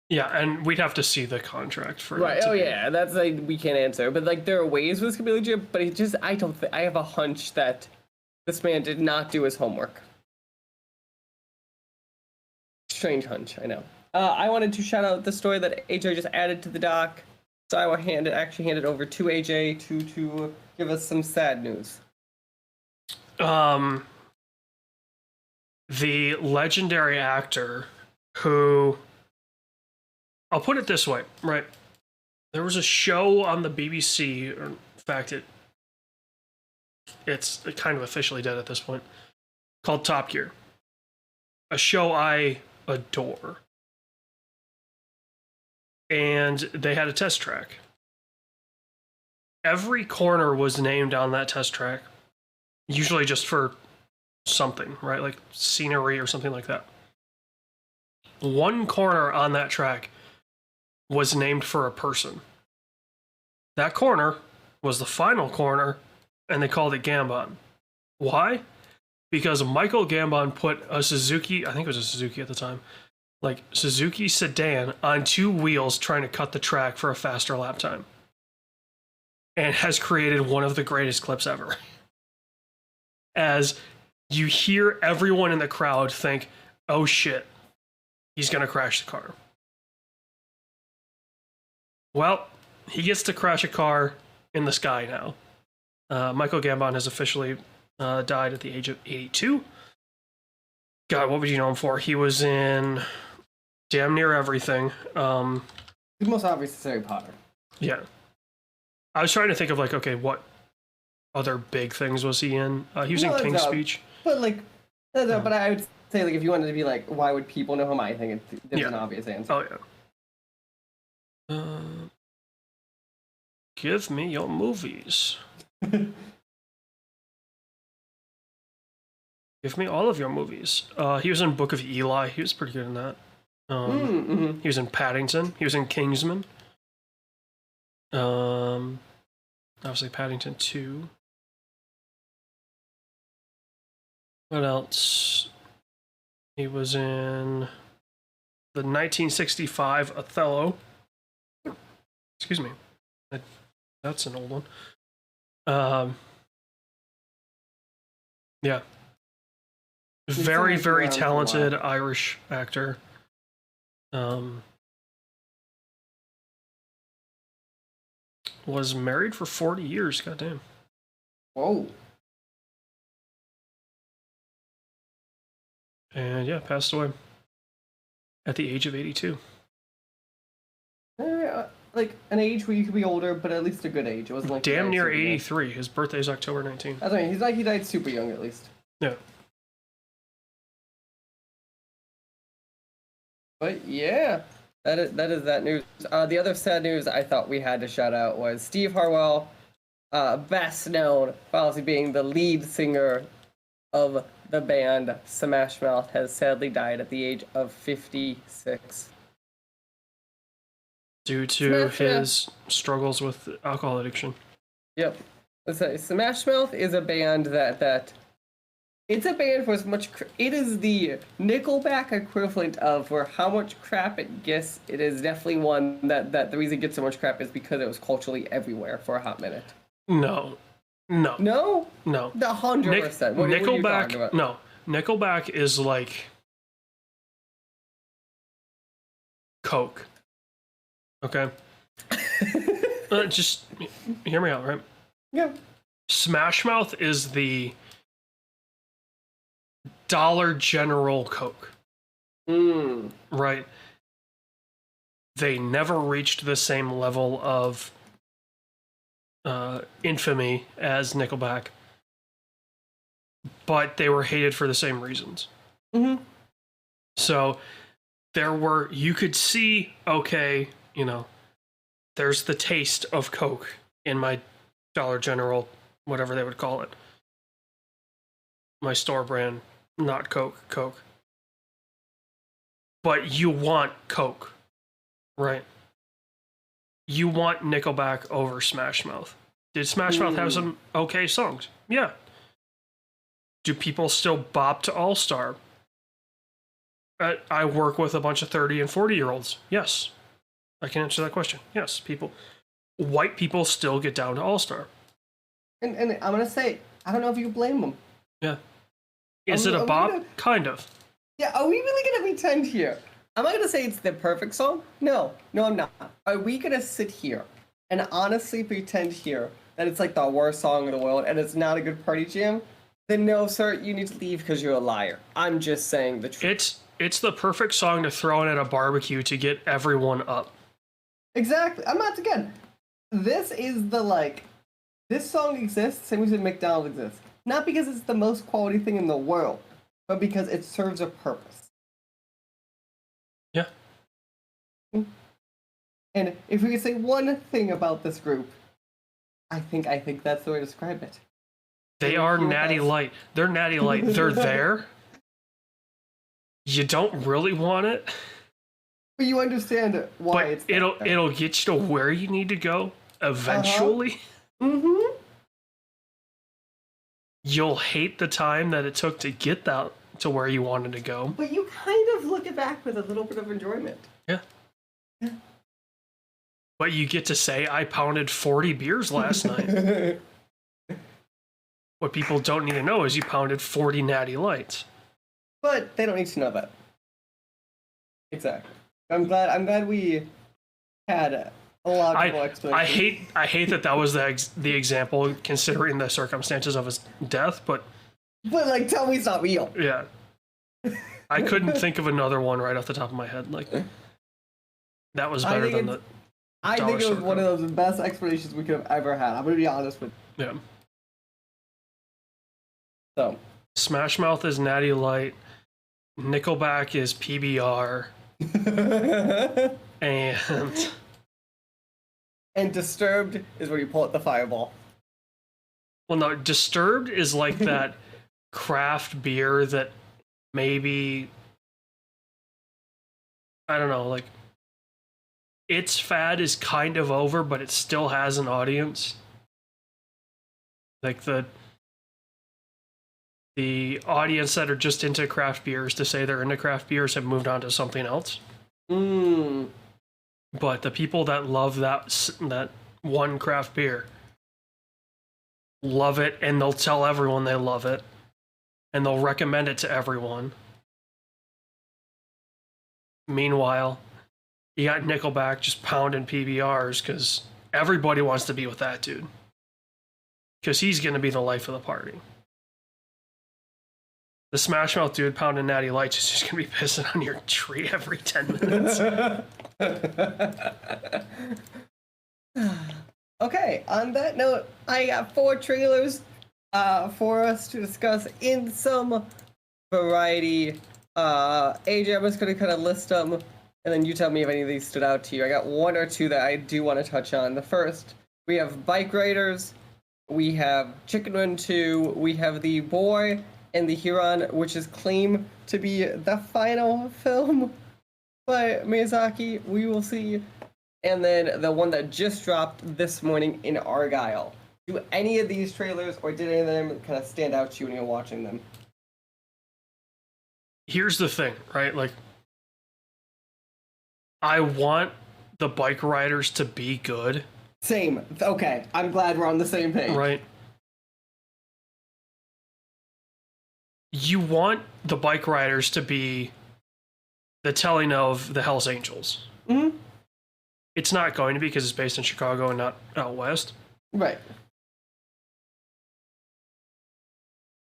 Yeah, and we'd have to see the contract for Right. it to Oh be- yeah, that's like we can't answer. But like, there are ways this could be legit. But it just, I don't. I have a hunch that this man did not do his homework. Strange hunch, I know. I wanted to shout out the story that AJ just added to the doc, so I will hand it over to AJ to give us some sad news. The legendary actor who, I'll put it this way, right? There was a show on the BBC, or in fact, it's kind of officially dead at this point, called Top Gear. A show I adore. And they had a test track. Every corner was named on that test track, usually just for something, right? Like scenery or something like that. One corner on that track was named for a person. That corner was the final corner, and they called it Gambon. Why? Because Michael Gambon put a Suzuki, I think it was a Suzuki at the time, like Suzuki sedan on two wheels trying to cut the track for a faster lap time. And has created one of the greatest clips ever. As you hear everyone in the crowd think, oh shit, he's gonna crash the car. Well, he gets to crash a car in the sky now. Michael Gambon has officially died at the age of 82. God, what would you know him for? He was in damn near everything. The most obvious is Harry Potter. Yeah. I was trying to think of like, okay, what other big things was he in? He was in King's Speech. But like, but I would say like if you wanted to be like, why would people know him? I think there's an obvious answer. Oh yeah. Give me your movies. Give Give me all of your movies. He was in Book of Eli. He was pretty good in that. He was in Paddington. He was in Kingsman. Obviously Paddington 2. What else? He was in the 1965 Othello. Excuse me. That's an old one. Yeah. Very, very talented Irish actor. Was married for 40 years. Goddamn. Whoa. And yeah, passed away at the age of 82. Like an age where you could be older, but at least a good age. It wasn't like damn near 83. His birthday is October 19th. That's right. He's like he died super young at least. Yeah. But yeah, that is that news. The other sad news I thought we had to shout out was Steve Harwell, best known for obviously being the lead singer of the band Smash Mouth, has sadly died at the age of 56. Due to his struggles with alcohol addiction. Yep. Smash Mouth is a band that it's a band for as much. It is the Nickelback equivalent of for how much crap it gets. It is definitely one that the reason it gets so much crap is because it was culturally everywhere for a hot minute. No. 100%. What are you talking Nickelback. about? No, Nickelback is like Coke. Okay. Just hear me out, right? Yeah. Smash Mouth is the Dollar General Coke. Right. They never reached the same level of infamy as Nickelback, but they were hated for the same reasons. So you could see, okay, there's the taste of Coke in my Dollar General, whatever they would call it. My store brand, not Coke. But you want Coke, right? You want Nickelback over Smash Mouth. Did Smash Mouth have some okay songs? Yeah. Do people still bop to All Star? I work with a bunch of 30 and 40-year-olds. Yes. I can answer that question. Yes, white people still get down to All Star. And I'm going to say, I don't know if you blame them. Yeah. Is it a bop? Kind of. Yeah, are we really going to pretend here? Am I going to say it's the perfect song? No, I'm not. Are we going to sit here and honestly pretend here that it's like the worst song in the world and it's not a good party jam? Then no, sir, you need to leave because you're a liar. I'm just saying the truth. It's the perfect song to throw in at a barbecue to get everyone up. Exactly. I'm not, again, this is this song exists, same reason McDonald's exists. Not because it's the most quality thing in the world, but because it serves a purpose. Yeah. And if we could say one thing about this group, I think that's the way to describe it. They are Natty Light. They're Natty Light. They're there. You don't really want it. But you understand why but it'll get you to where you need to go eventually. You'll hate the time that it took to get that to where you wanted to go. But you kind of look it back with a little bit of enjoyment. Yeah. But you get to say, I pounded 40 beers last night. What people don't need to know is you pounded 40 Natty Lights. But they don't need to know that. Exactly. I'm glad we had a logical explanation. I hate that was the example considering the circumstances of his death, but like, tell me it's not real. Yeah. I couldn't think of another one right off the top of my head. Like, that was better than the. I think it was one of those best explanations we could have ever had. I'm gonna be honest with you. Yeah. So. Smash Mouth is Natty Light. Nickelback is PBR. and Disturbed is where you pull out the fireball. Well, no, Disturbed is like that craft beer that maybe, I don't know, like its fad is kind of over, but it still has an audience. Like the audience that are just into craft beers to say they're into craft beers have moved on to something else. But the people that love that one craft beer love it, and they'll tell everyone they love it, and they'll recommend it to everyone. Meanwhile, you got Nickelback just pounding PBRs because everybody wants to be with that dude. Because he's going to be the life of the party. The Smash Mouth dude pounding Natty Lights is just going to be pissing on your tree every 10 minutes. Okay, on that note, I got 4 trailers for us to discuss in some variety. AJ, I'm just going to kind of list them, and then you tell me if any of these stood out to you. I got 1 or 2 that I do want to touch on. The first, we have Bike Riders, we have Chicken Run 2, we have The Boy and the Huron, which is claimed to be the final film by Miyazaki. We will see. And then the one that just dropped this morning in Argyle. Do any of these trailers or did any of them kind of stand out to you when you're watching them? Here's the thing, right? Like, I want the Bike Riders to be good. Same. Okay, I'm glad we're on the same page. Right. You want the Bike Riders to be the telling of the Hells Angels. Mm-hmm. It's not going to be because it's based in Chicago and not out west. Right.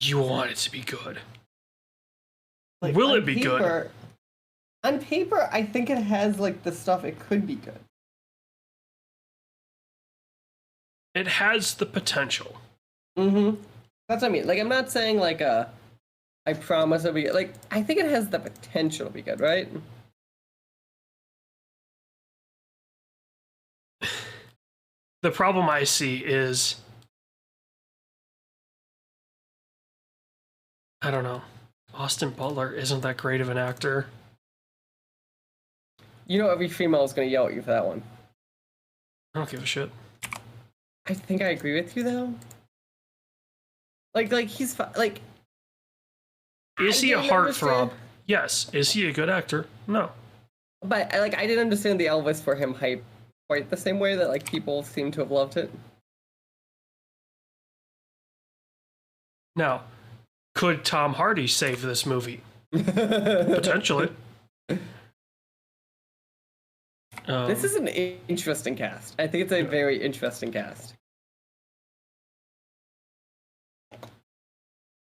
You want it to be good. Like, will it be good? On paper, I think it has like the stuff it could be good. It has the potential. Mm-hmm. That's what I mean. Like, I'm not saying like I promise it'll be like. I think it has the potential to be good, right? The problem I see is, I don't know, Austin Butler isn't that great of an actor. You know, every female is going to yell at you for that one. I don't give a shit. I think I agree with you though. Like he's like. Is he a heartthrob? Yes. Is he a good actor? No. But I didn't understand the Elvis for him hype quite the same way that like people seem to have loved it. Now, could Tom Hardy save this movie? Potentially. This is an interesting cast. I think it's a very interesting cast.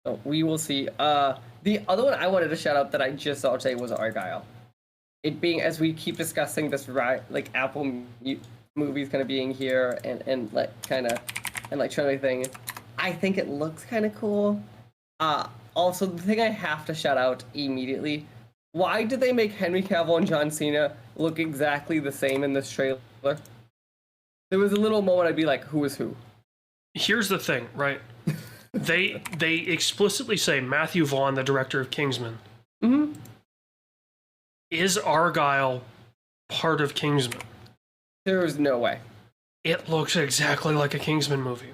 So we will see. The other one I wanted to shout out that I just saw today was Argyle. It being, as we keep discussing this, like Apple movies kind of being here and like kind of and like trying everything, I think it looks kind of cool. Also, the thing I have to shout out immediately: why did they make Henry Cavill and John Cena look exactly the same in this trailer? There was a little moment I'd be like, who is who? Here's the thing, right? They explicitly say Matthew Vaughn, the director of Kingsman. Mm-hmm. Is Argyle part of Kingsman? There is no way. It looks exactly like a Kingsman movie.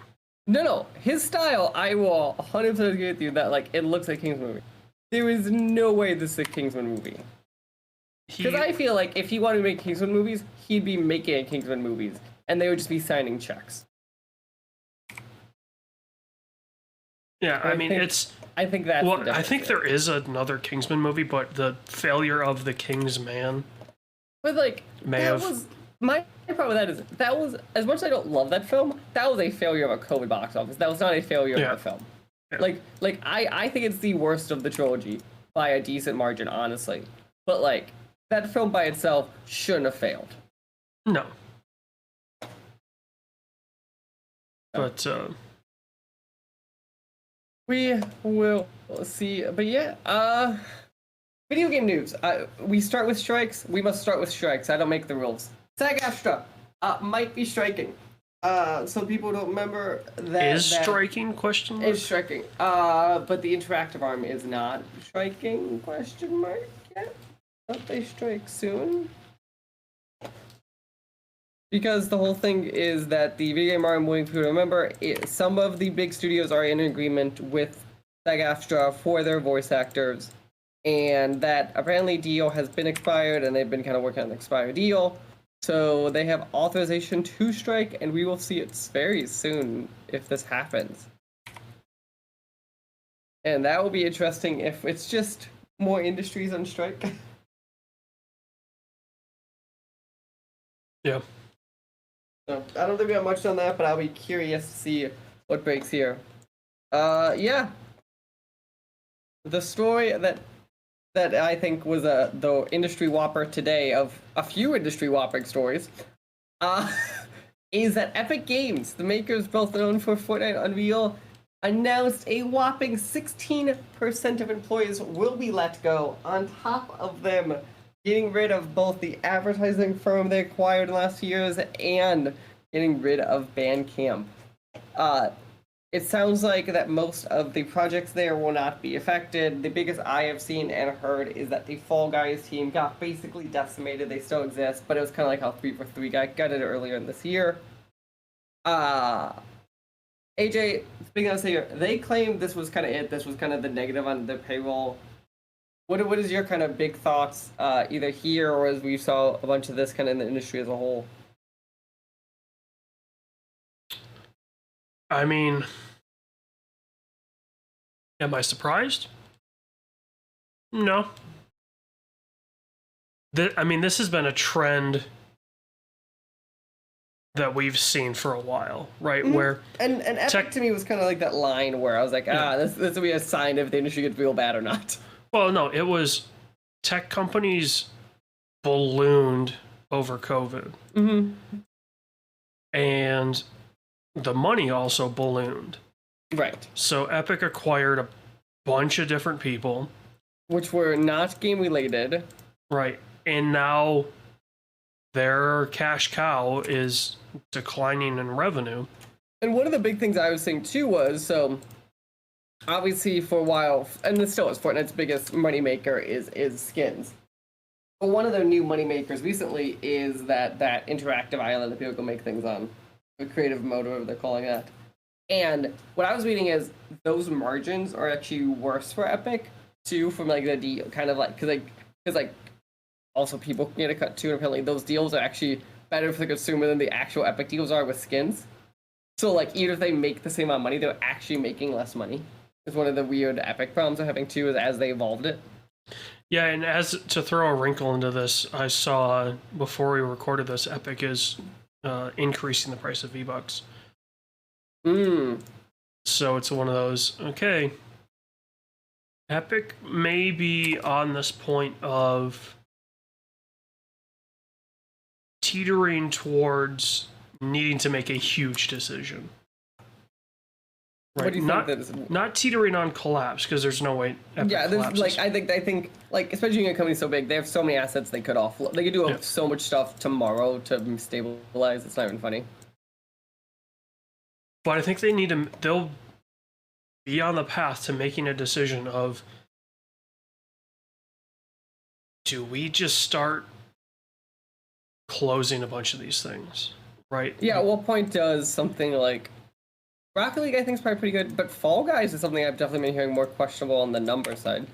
No. His style, I will 100% agree with you that like it looks like a Kingsman movie. There is no way this is a Kingsman movie. Because I feel like if he wanted to make Kingsman movies, he'd be making Kingsman movies, and they would just be signing checks. Yeah, I mean, I think that's. Well, I think there is another Kingsman movie, but the failure of the Kingsman. But like, my problem with that is that was, as much as I don't love that film, that was a failure of a COVID box office. That was not a failure of a film. Yeah. Like I think it's the worst of the trilogy by a decent margin, honestly. But like that film by itself shouldn't have failed. No. But we will see. But yeah, video game news. We start with strikes. We must start with strikes. I don't make the rules. SAG-AFTRA might be striking. Some people don't remember that Is striking question mark? is striking. But the interactive arm is not striking question mark yet. Don't they strike soon? Because the whole thing is that the video game arm, moving people to remember, some of the big studios are in agreement with SAG-AFTRA for their voice actors, and that apparently deal has been expired, and they've been kind of working on the expired deal. So they have authorization to strike, and we will see it very soon if this happens. And that will be interesting if it's just more industries on strike. Yeah. So I don't think we have much on that, but I'll be curious to see what breaks here. Yeah. The story that I think was the industry whopper today of a few industry whopping stories, is that Epic Games, the makers both known for Fortnite and Unreal, announced a whopping 16% of employees will be let go, on top of them getting rid of both the advertising firm they acquired in the last years and getting rid of Bandcamp. It sounds like that most of the projects there will not be affected. The biggest I have seen and heard is that the Fall Guys team got basically decimated. They still exist, but it was kind of like how 343 got it earlier in this year. AJ, speaking of here, they claimed this was kind of it. This was kind of the negative on the payroll. What is your kind of big thoughts, either here or as we saw a bunch of this kind of in the industry as a whole? I mean, am I surprised? No. I mean, this has been a trend that we've seen for a while, right? Mm-hmm. Where and Epic to me was kind of like that line where I was like, this will be a sign if the industry gets real bad or not. Well, no, it was tech companies ballooned over COVID. Mm-hmm. And the money also ballooned. Right. So Epic acquired a bunch of different people. Which were not game related. Right. And now their cash cow is declining in revenue. And one of the big things I was saying too was, so obviously for a while, and this still is Fortnite's biggest moneymaker is skins. But one of their new moneymakers recently is that interactive island that people can make things on. The creative mode, whatever they're calling that. And what I was reading is those margins are actually worse for Epic too, from like the deal, kind of like because also people can get a cut too, and apparently those deals are actually better for the consumer than the actual Epic deals are with skins. So like even if they make the same amount of money, they're actually making less money. It's one of the weird Epic problems they're having too, is as they evolved it. Yeah, and as to throw a wrinkle into this, I saw before we recorded this, Epic is increasing the price of V-Bucks. So it's one of those, okay, Epic may be on this point of teetering towards needing to make a huge decision. Right. What do you think that is? Not teetering on collapse, because there's no way Epic collapses. like I think like especially in a company so big, they have so many assets they could offload. They could do so much stuff tomorrow to stabilize. It's not even funny. But I think they'll be on the path to making a decision of, do we just start closing a bunch of these things, right? Yeah, at what point does something like Rocket League I think is probably pretty good, but Fall Guys is something I've definitely been hearing more questionable on the number side.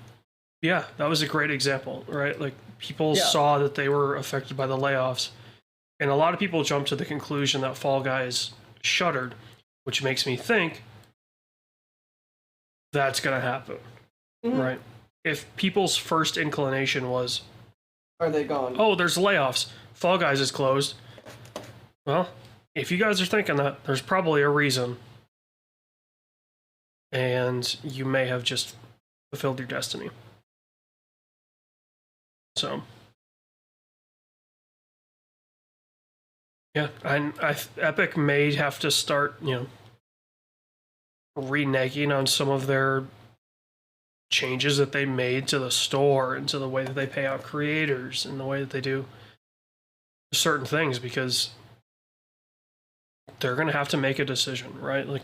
Yeah, that was a great example, right? Like people saw that they were affected by the layoffs, and a lot of people jumped to the conclusion that Fall Guys shuttered, which makes me think that's going to happen, right? If people's first inclination was, are they gone? Oh, there's layoffs, Fall Guys is closed. Well, if you guys are thinking that, there's probably a reason. And you may have just fulfilled your destiny. So, yeah, Epic may have to start, reneging on some of their changes that they made to the store and to the way that they pay out creators and the way that they do certain things, because they're going to have to make a decision, right? Like,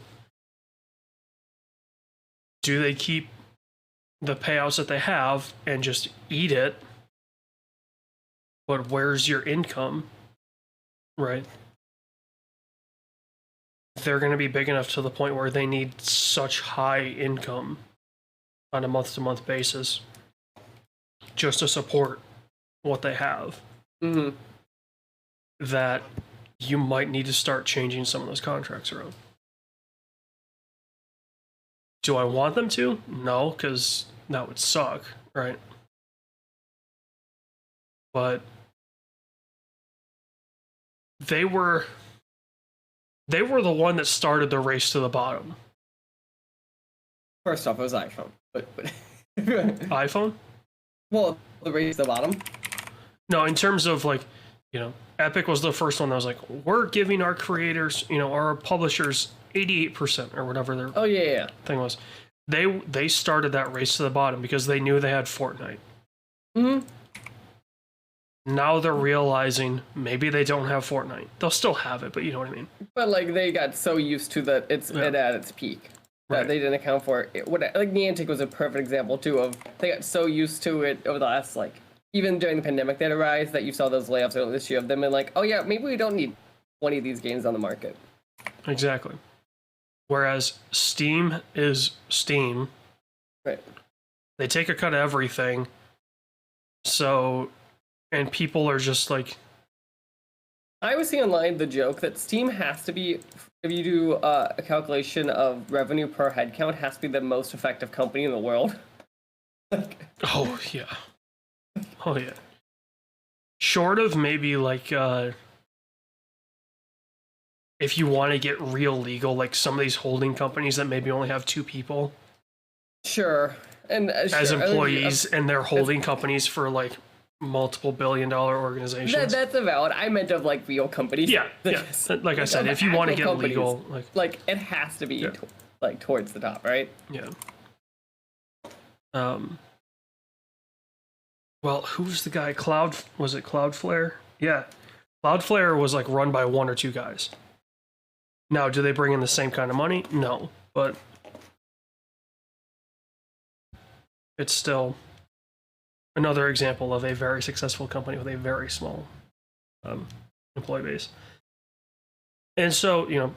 do they keep the payouts that they have and just eat it? But where's your income, right? They're going to be big enough to the point where they need such high income on a month-to-month basis just to support what they have, that you might need to start changing some of those contracts around. Do I want them to? No, because that would suck, right? But they were the one that started the race to the bottom. First off, it was iPhone, but iPhone? Well, the race to the bottom. No, in terms of like, you know, Epic was the first one that was like, we're giving our creators, you know, our publishers 88% or whatever their thing was. They started that race to the bottom because they knew they had Fortnite. Now they're realizing maybe they don't have Fortnite. They'll still have it, but you know what I mean. But like they got so used to that it at its peak that they didn't account for it. Like Niantic was a perfect example too of they got so used to it over the last like even during the pandemic that arose that you saw those layoffs earlier this year of them and like, oh yeah, maybe we don't need 20 of these games on the market. Exactly. Whereas Steam is Steam. Right. They take a cut of everything. So, and people are just like... I was seeing online the joke that Steam has to be, if you do a calculation of revenue per head count, has to be the most effective company in the world. Oh, yeah. Oh, yeah. Short of maybe like... if you want to get real legal, like some of these holding companies that maybe only have 2 people. Sure. And as employees, and they're holding companies for like multiple billion-dollar organizations. That's a valid. I meant of like real companies. Yeah, yeah. Like I said, if you want to get legal, like it has to be like towards the top, right? Yeah. Well, who's the guy? Was it Cloudflare? Yeah. Cloudflare was like run by 1 or 2 guys. Now, do they bring in the same kind of money? No, but it's still another example of a very successful company with a very small employee base. And so, you know,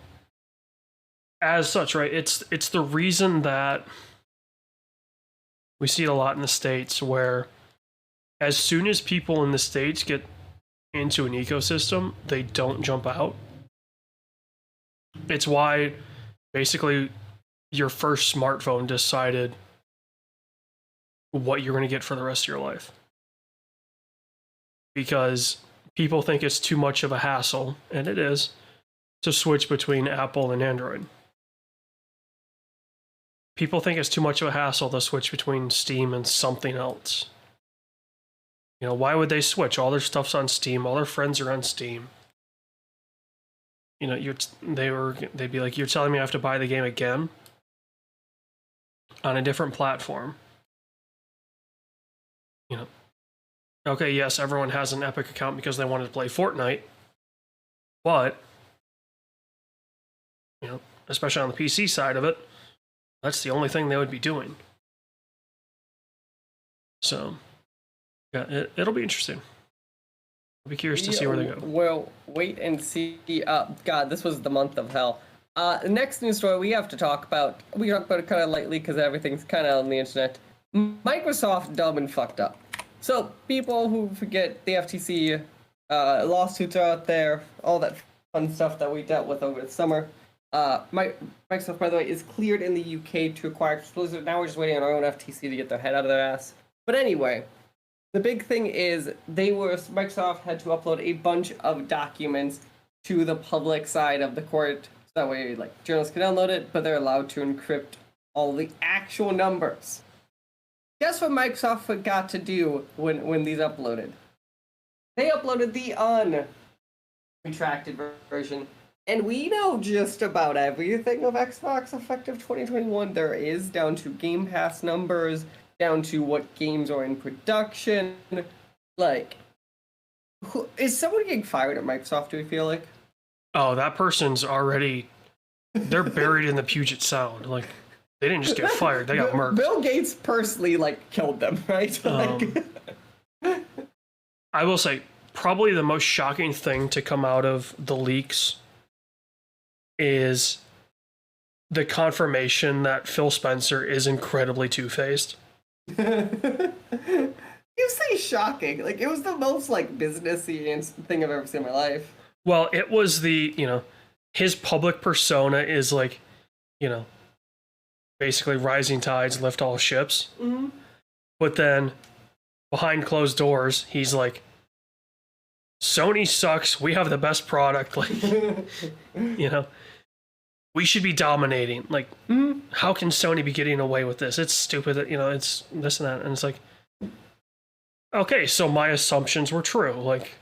as such, right, it's the reason that we see it a lot in the States where as soon as people in the States get into an ecosystem, they don't jump out. It's why basically your first smartphone decided what you're going to get for the rest of your life. Because people think it's too much of a hassle, and it is, to switch between Apple and Android. People think it's too much of a hassle to switch between Steam and something else. You know, why would they switch? All their stuff's on Steam, all their friends are on Steam. You know, they'd be like, you're telling me I have to buy the game again on a different platform. You know, okay, yes, everyone has an Epic account because they wanted to play Fortnite, but you know, especially on the PC side of it, that's the only thing they would be doing. So, yeah, it'll be interesting. I'll be curious to see where they go. Well, wait and see. God, this was the month of hell. The next news story we have to talk about, we talk about it kind of lightly because everything's kind of on the internet. Microsoft dumb and fucked up. So, people who forget the FTC lawsuits are out there, all that fun stuff that we dealt with over the summer. Microsoft, by the way, is cleared in the UK to acquire Blizzard. Now we're just waiting on our own FTC to get their head out of their ass. But anyway, the big thing is Microsoft had to upload a bunch of documents to the public side of the court. So that way, like, journalists can download it, but they're allowed to encrypt all the actual numbers. Guess what Microsoft forgot to do when these uploaded? They uploaded the unretracted version. And we know just about everything of Xbox effective 2021 there is, down to Game Pass numbers, down to what games are in production. Like, is someone getting fired at Microsoft, do we feel like? oh, that person's already, they're buried in the Puget Sound. Like, they didn't just get fired, they got murked. Bill Gates personally like killed them, right? I will say, probably the most shocking thing to come out of the leaks is the confirmation that Phil Spencer is incredibly two-faced. You say shocking. Like, it was the most, like, businessy thing I've ever seen in my life. Well, it was the, his public persona is like, basically rising tides lift all ships. Mm-hmm. But then behind closed doors, he's like, Sony sucks. We have the best product. Like, we should be dominating. Like, how can Sony be getting away with this? It's stupid. It's this and that. And it's like, okay, so my assumptions were true. Like,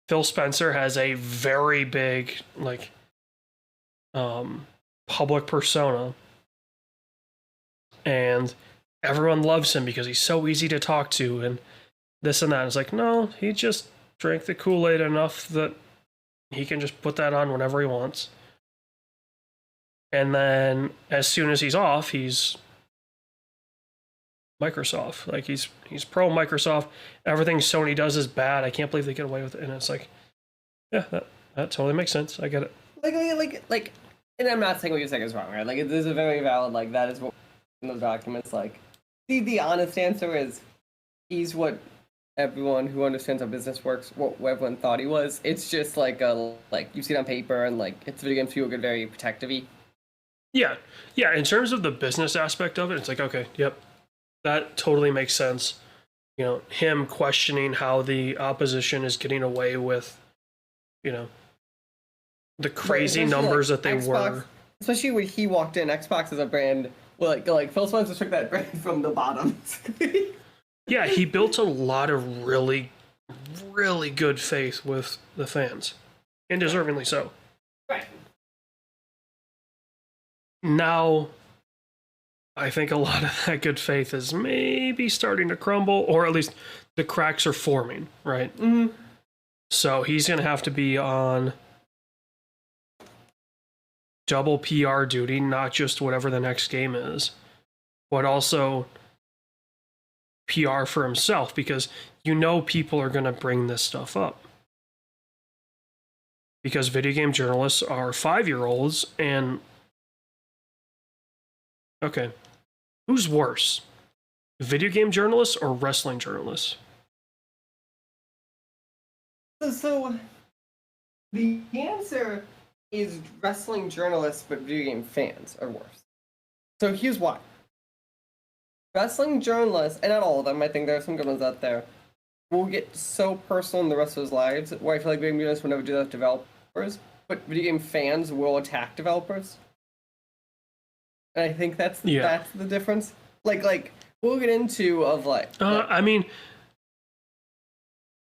Phil Spencer has a very big, like, public persona. And everyone loves him because he's so easy to talk to and this and that. It's like, no, he just drank the Kool-Aid enough that he can just put that on whenever he wants. And then as soon as he's off, he's Microsoft. Like, he's pro Microsoft. Everything Sony does is bad. I can't believe they get away with it. And it's like, yeah, that totally makes sense. I get it. Like, and I'm not saying what you're saying is wrong, right? Like, this is a very valid, like, that is what in those documents, like, the honest answer is he's what everyone who understands how business works, what everyone thought he was. It's just like you see it on paper, and like it's video games people get very protective-y. Yeah. In terms of the business aspect of it, it's like, okay, yep, that totally makes sense. Him questioning how the opposition is getting away with, the crazy numbers that they were. Especially when he walked in, Xbox is a brand. Well, like Phil Spencer took that brand from the bottom. Yeah, he built a lot of really, really good faith with the fans, and deservingly so. Right. Now, I think a lot of that good faith is maybe starting to crumble, or at least the cracks are forming, right? Mm-hmm. So he's going to have to be on double PR duty, not just whatever the next game is, but also PR for himself, because people are going to bring this stuff up. Because video game journalists are 5-year-olds, and okay, who's worse? Video game journalists or wrestling journalists? So the answer is wrestling journalists, but video game fans are worse. So here's why. Wrestling journalists, and not all of them, I think there are some good ones out there, will get so personal in the rest of his lives, where I feel like video game journalists will never do that with developers, but video game fans will attack developers. And I think that's the difference. Like we'll get into of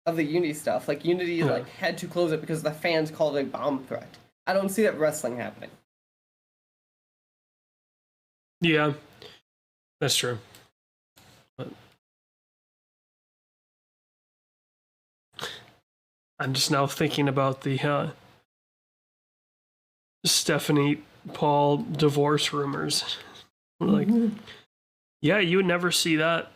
of the Unity stuff. Like Unity had to close it because the fans called it a bomb threat. I don't see that wrestling happening. Yeah, that's true. But I'm just now thinking about the Stephanie Paul divorce rumors. Like, yeah, you would never see that.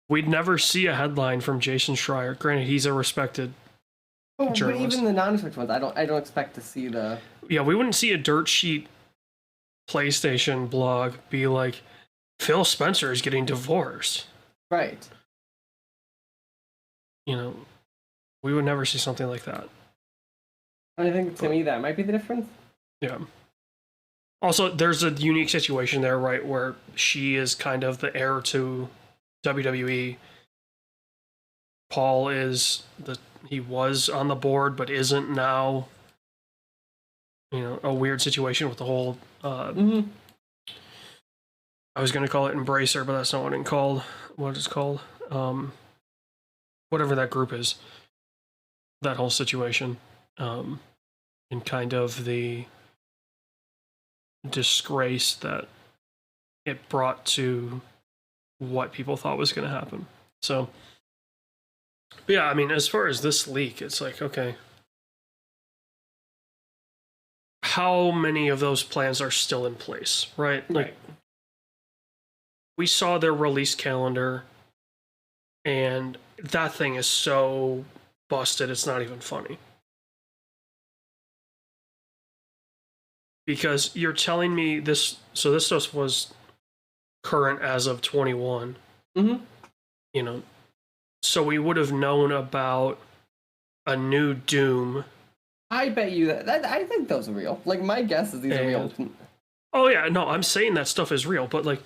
We'd never see a headline from Jason Schreier. Granted, he's a respected journalist. But even the non-respected ones, I don't expect to see the. Yeah, we wouldn't see a dirt sheet PlayStation blog be like, Phil Spencer is getting divorced. Right. We would never see something like that. I think to me that might be the difference. Yeah. Also, there's a unique situation there, right, where she is kind of the heir to WWE. Paul he was on the board but isn't now. A weird situation with the whole I was going to call it Embracer, but that's not what it's called. Whatever that group is. That whole situation. And kind of the disgrace that it brought to what people thought was going to happen. So Yeah, I mean, as far as this leak, it's like, okay, how many of those plans are still in place, right? Like, we saw their release calendar, and that thing is so busted, it's not even funny. Because you're telling me this, so this stuff was current as of 21. Mm-hmm. You know, so we would have known about a new Doom. I bet you that I think those are real. Like, my guess is these are real. Oh yeah, no, I'm saying that stuff is real, but like,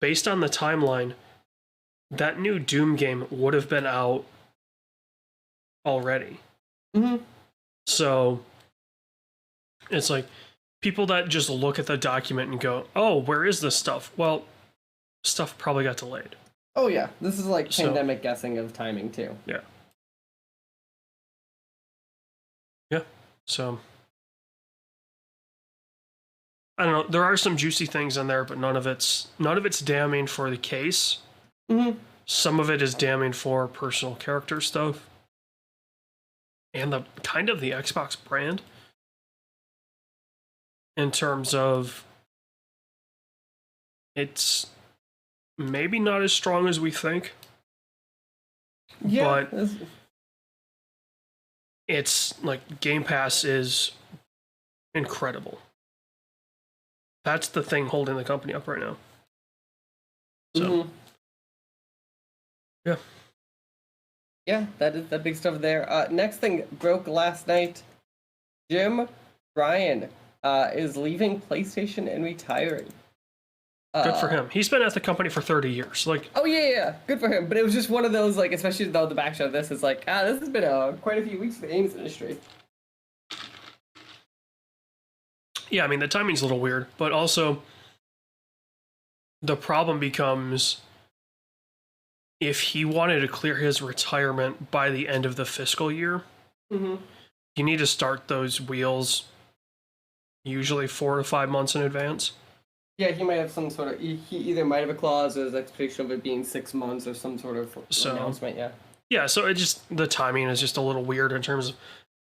based on the timeline, that new Doom game would have been out already. Mm-hmm. So it's like people that just look at the document and go, "Oh, where is this stuff?" Well, stuff probably got delayed. Oh yeah, this is like pandemic guessing of timing too. Yeah. Yeah. So I don't know. There are some juicy things in there, but none of it's damning for the case. Mm-hmm. Some of it is damning for personal character stuff and the kind of the Xbox brand in terms of it's maybe not as strong as we think. Yeah, but it's like Game Pass is incredible. That's the thing holding the company up right now. So, mm-hmm. yeah. Yeah, that is the big stuff there. Next thing broke last night. Jim Ryan is leaving PlayStation and retiring. Good for him. He's been at the company for 30 years. Like, oh yeah, good for him. But it was just one of those, like, especially though the backshot of this is like, this has been quite a few weeks for the games industry. yeah, I mean, the timing's a little weird, but also the problem becomes if he wanted to clear his retirement by the end of the fiscal year, mm-hmm. you need to start those wheels usually 4 to 5 months in advance. Yeah, he might have some sort of. He either might have a clause or his expectation of it being 6 months or some sort of announcement. Yeah. Yeah, so it just the timing is just a little weird in terms of,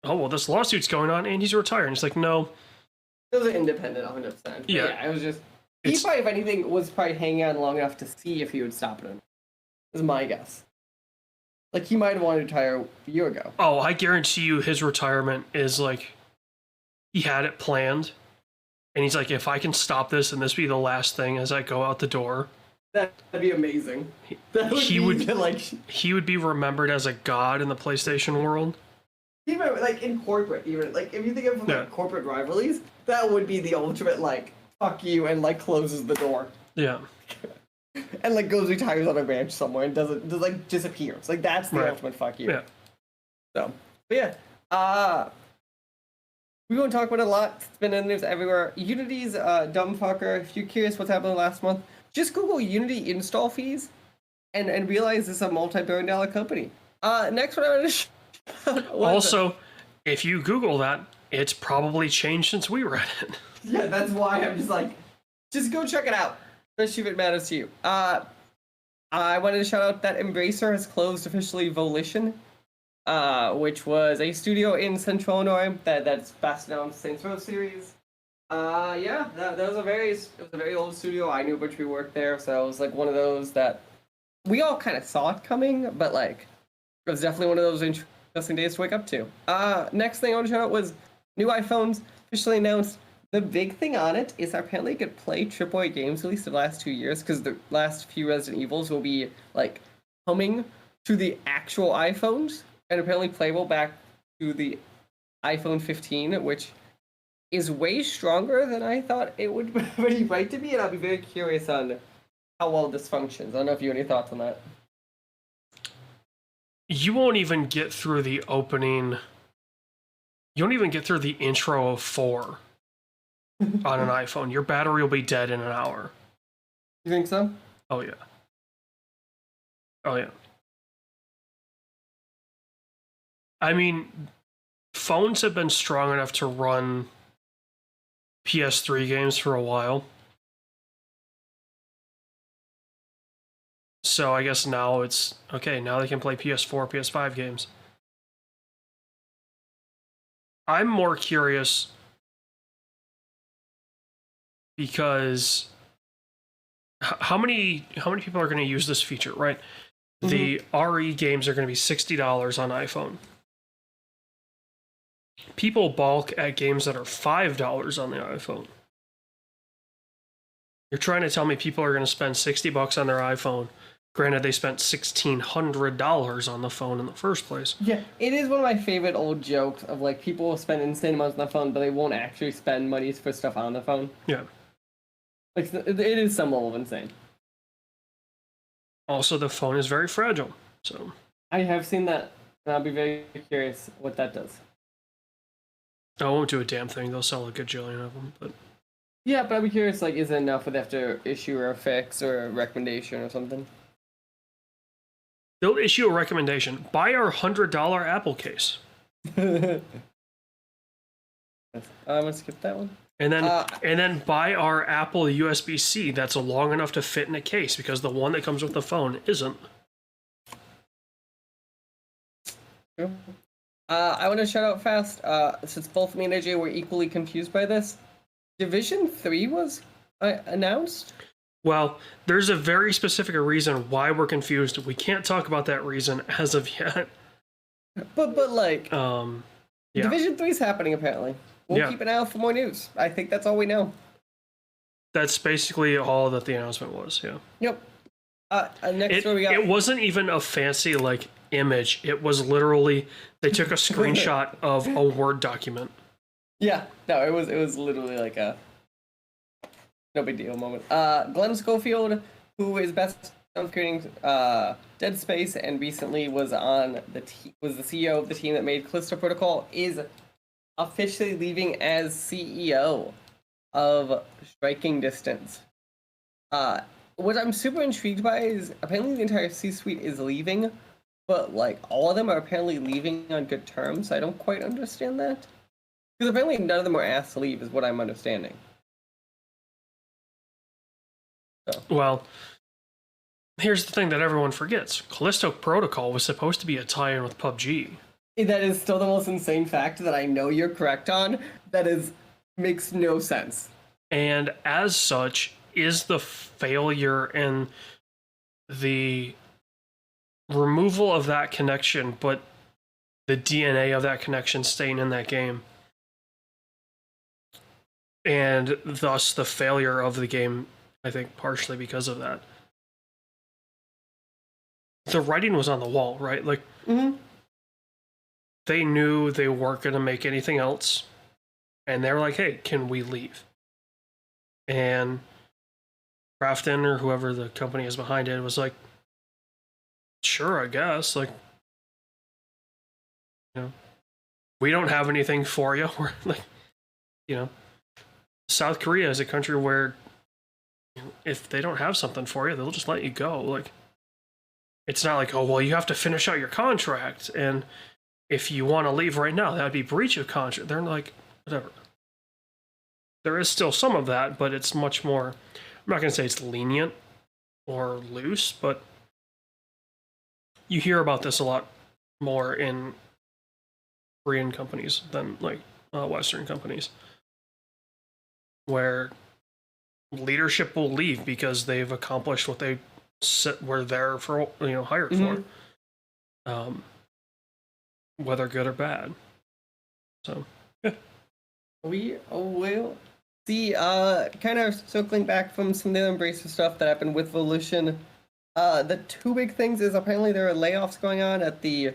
oh well, this lawsuit's going on and he's retiring. It's like no. Those are independent, 100%. Yeah, it was just. He probably, if anything, was probably hanging on long enough to see if he would stop it. Is my guess. Like, he might have wanted to retire a year ago. Oh, I guarantee you, his retirement is like he had it planned. And he's like, if I can stop this and this be the last thing as I go out the door, that'd be amazing. He would be remembered as a god in the PlayStation world. Even like in corporate, even like if you think of like corporate rivalries, that would be the ultimate like fuck you and like closes the door. Yeah. And like goes retires on a ranch somewhere and doesn't like disappears. Like that's the ultimate fuck you. Yeah. So, but yeah. We're going to talk about it a lot. It's been in the news everywhere. Unity's dumb fucker. If you're curious what's happened last month, just Google Unity install fees and realize it's a multi-billion-dollar company. Next one I'm going to also, if you Google that, it's probably changed since we read it. Yeah, that's why I'm just like, just go check it out, especially if it matters to you. I wanted to shout out that Embracer has closed officially Volition. Which was a studio in Central Illinois that's best known Saints Row series. Yeah, that was a very old studio. I knew a bunch of people worked there, so it was like one of those that we all kind of saw it coming, but like it was definitely one of those interesting days to wake up to. Next thing I want to shout out was new iPhones officially announced. The big thing on it is apparently you could play AAA games at least the last 2 years because the last few Resident Evils will be like coming to the actual iPhones. And apparently playable back to the iPhone 15, which is way stronger than I thought it would be right to be, and I'll be very curious on how well this functions. I don't know if you have any thoughts on that. You won't even get through the opening. You won't even get through the intro of 4 on an iPhone. Your battery will be dead in an hour. You think so? Oh, yeah. Oh, yeah. I mean, phones have been strong enough to run PS3 games for a while. So I guess now it's okay. Now they can play PS4, PS5 games. I'm more curious because how many people are going to use this feature, right? The RE games are going to be $60 on iPhone. People balk at games that are $5 on the iPhone. You're trying to tell me people are going to spend $60 on their iPhone. Granted, they spent $1,600 on the phone in the first place. Yeah, it is one of my favorite old jokes of like people will spend insane amounts on the phone, but they won't actually spend money for stuff on the phone. Yeah. Like it is some level of insane. Also, the phone is very fragile, so I have seen that, and I'll be very curious what that does. I won't do a damn thing. They'll sell a gajillion of them, but Yeah, but I'll be curious, like, is it enough where they have to issue a fix or a recommendation or something? they'll issue a recommendation. Buy our $100 Apple case, I'm gonna skip that one. and then buy our Apple USB-C that's long enough to fit in a case, because the one that comes with the phone isn't. I want to shout out fast, since both me and AJ were equally confused by this. Division 3 was announced? Well, there's a very specific reason why we're confused. We can't talk about that reason as of yet. But like, Yeah. Division 3 is happening apparently. We'll keep an eye out for more news. I think that's all we know. That's basically all that the announcement was, yeah. Yep. Next story we got. It wasn't even a fancy, like, image. It was literally, they took a screenshot of a Word document. Yeah, no, it was literally like a no big deal moment. Glenn Schofield, who is best known for creating Dead Space and recently was on was the CEO of the team that made Callisto Protocol, is officially leaving as CEO of Striking Distance. What I'm super intrigued by is apparently the entire C-suite is leaving, but like all of them are apparently leaving on good terms. I don't quite understand that. Because apparently none of them were asked to leave, is what I'm understanding. So. Well, here's the thing that everyone forgets. Callisto Protocol was supposed to be a tie-in with PUBG. That is still the most insane fact that I know you're correct on. Makes no sense. And as such, is the failure and the removal of that connection, but the DNA of that connection staying in that game. And thus the failure of the game, I think, partially because of that. The writing was on the wall, right? Like, they knew they weren't going to make anything else. And they were like, hey, can we leave? And Crafton, or whoever the company is behind it, was like, sure, I guess. Like, you know, we don't have anything for you. We're like, you know, South Korea is a country where if they don't have something for you, they'll just let you go. Like, it's not like, oh, well, you have to finish out your contract, and if you want to leave right now, that would be breach of contract. They're like, whatever. There is still some of that, but it's much more, I'm not going to say it's lenient or loose, but you hear about this a lot more in Korean companies than like Western companies, where leadership will leave because they've accomplished what they were there for, hired for, whether good or bad. So, yeah. We will see. Kind of circling back from some of the Embracer stuff that happened with Volition. The two big things is apparently there are layoffs going on at the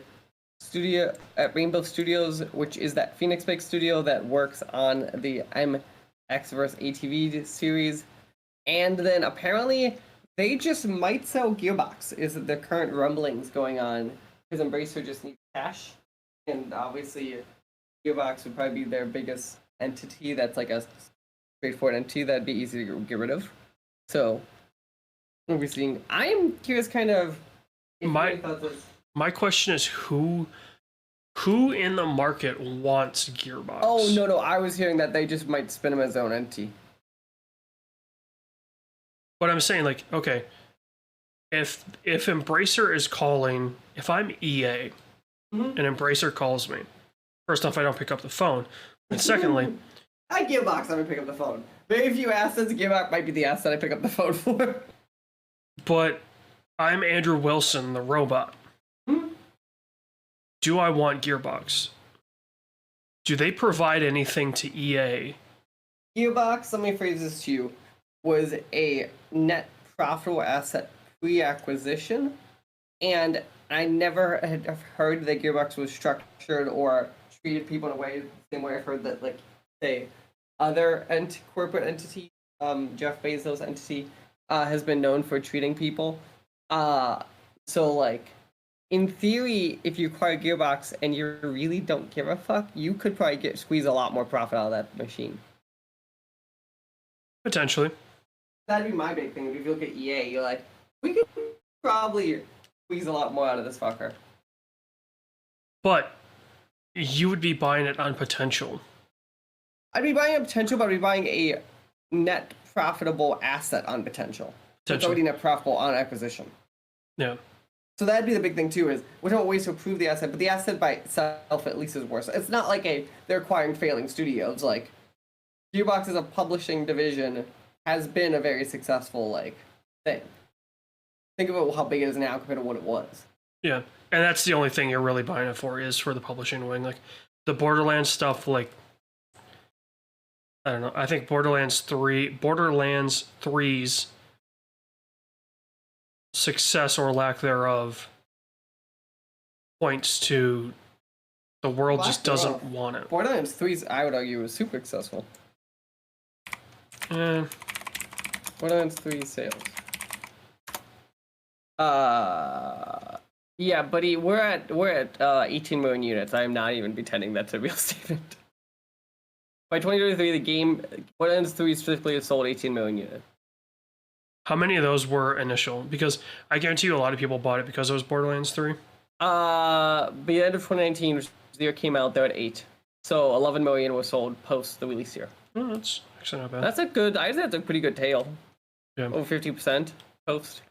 studio at Rainbow Studios, which is that Phoenix-based studio that works on the MX vs. ATV series. And then apparently they just might sell Gearbox, is the current rumblings going on, because Embracer just needs cash. And obviously Gearbox would probably be their biggest entity that's like a straightforward entity that'd be easy to get rid of. So we're seeing. I'm curious, kind of. My question is who in the market wants Gearbox? Oh no! I was hearing that they just might spin him as their own entity. But I'm saying, like, okay, if Embracer is calling, if I'm EA and Embracer calls me, first off, I don't pick up the phone, and secondly, I Gearbox, I would pick up the phone. Very few assets, Gearbox might be the asset I pick up the phone for. but I'm Andrew Wilson, the robot. Do I want Gearbox? Do they provide anything to EA? Gearbox, let me phrase this to you, was a net profitable asset pre-acquisition, and I never had heard that Gearbox was structured or treated people in a way the same way I've heard that, like, say, other corporate entities, Jeff Bezos' entity, has been known for treating people. So, like, in theory, if you acquire Gearbox and you really don't give a fuck, you could probably squeeze a lot more profit out of that machine. Potentially. That'd be my big thing. If you look at EA, you're like, we could probably squeeze a lot more out of this fucker. But you would be buying it on potential. I'd be buying a potential, but I'd be buying a net profitable asset on potential. So it's already net profitable on acquisition. Yeah. So that'd be the big thing too, is we don't ways to improve the asset, but the asset by itself at least is worse. It's not like they're acquiring failing studios. Like, Gearbox as a publishing division has been a very successful, like, thing. Think about how big it is now compared to what it was. Yeah. And that's the only thing you're really buying it for, is for the publishing wing. Like, the Borderlands stuff, like, I don't know. I think Borderlands 3's success or lack thereof points to the world just doesn't want it. Borderlands 3's, I would argue, was super successful. Borderlands 3 sales. Yeah, buddy, we're at 18 million units. I'm not even pretending that's a real statement. By 2023, the game Borderlands 3 specifically has sold 18 million units. How many of those were initial? Because I guarantee you a lot of people bought it because it was Borderlands 3. By the end of 2019, which the year came out, they're at 8. So 11 million was sold post the release year. Oh, that's actually not bad. I'd say that's a pretty good tail. Yeah. Over 50% post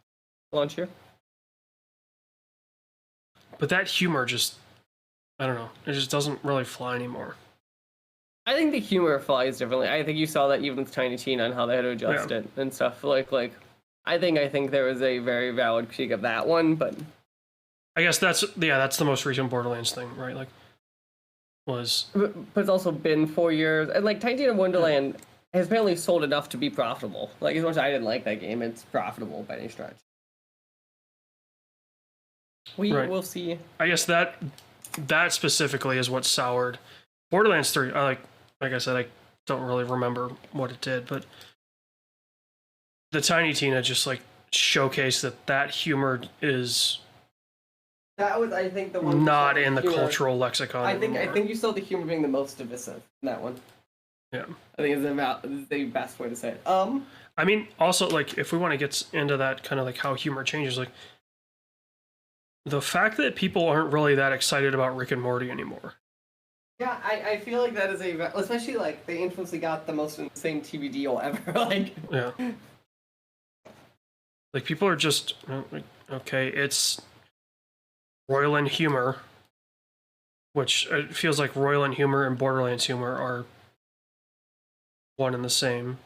launch year. But that humor just, I don't know, it just doesn't really fly anymore. I think the humor flies differently. I think you saw that even with Tiny Teen on how they had to adjust it and stuff. Like I think there was a very valid critique of that one, but I guess that's the most recent Borderlands thing, right? Like, was. But it's also been 4 years, and like Tiny Tina Wonderland has apparently sold enough to be profitable. Like, as much as I didn't like that game, it's profitable by any stretch. We'll see. I guess that specifically is what soured Borderlands 3. Like I said, I don't really remember what it did, but the Tiny Tina just like showcased that humor is. That was, I think, the one not in the cultural lexicon. I think you saw the humor being the most divisive in that one. Yeah, I think is the best way to say it. I mean, also, like, if we want to get into that kind of like how humor changes, like the fact that people aren't really that excited about Rick and Morty anymore. Yeah, I feel like that is especially like they infamously got the most insane TV deal ever. Like, yeah, like people are just okay. It's Roiland humor, which it feels like Roiland humor and Borderlands humor are one and the same.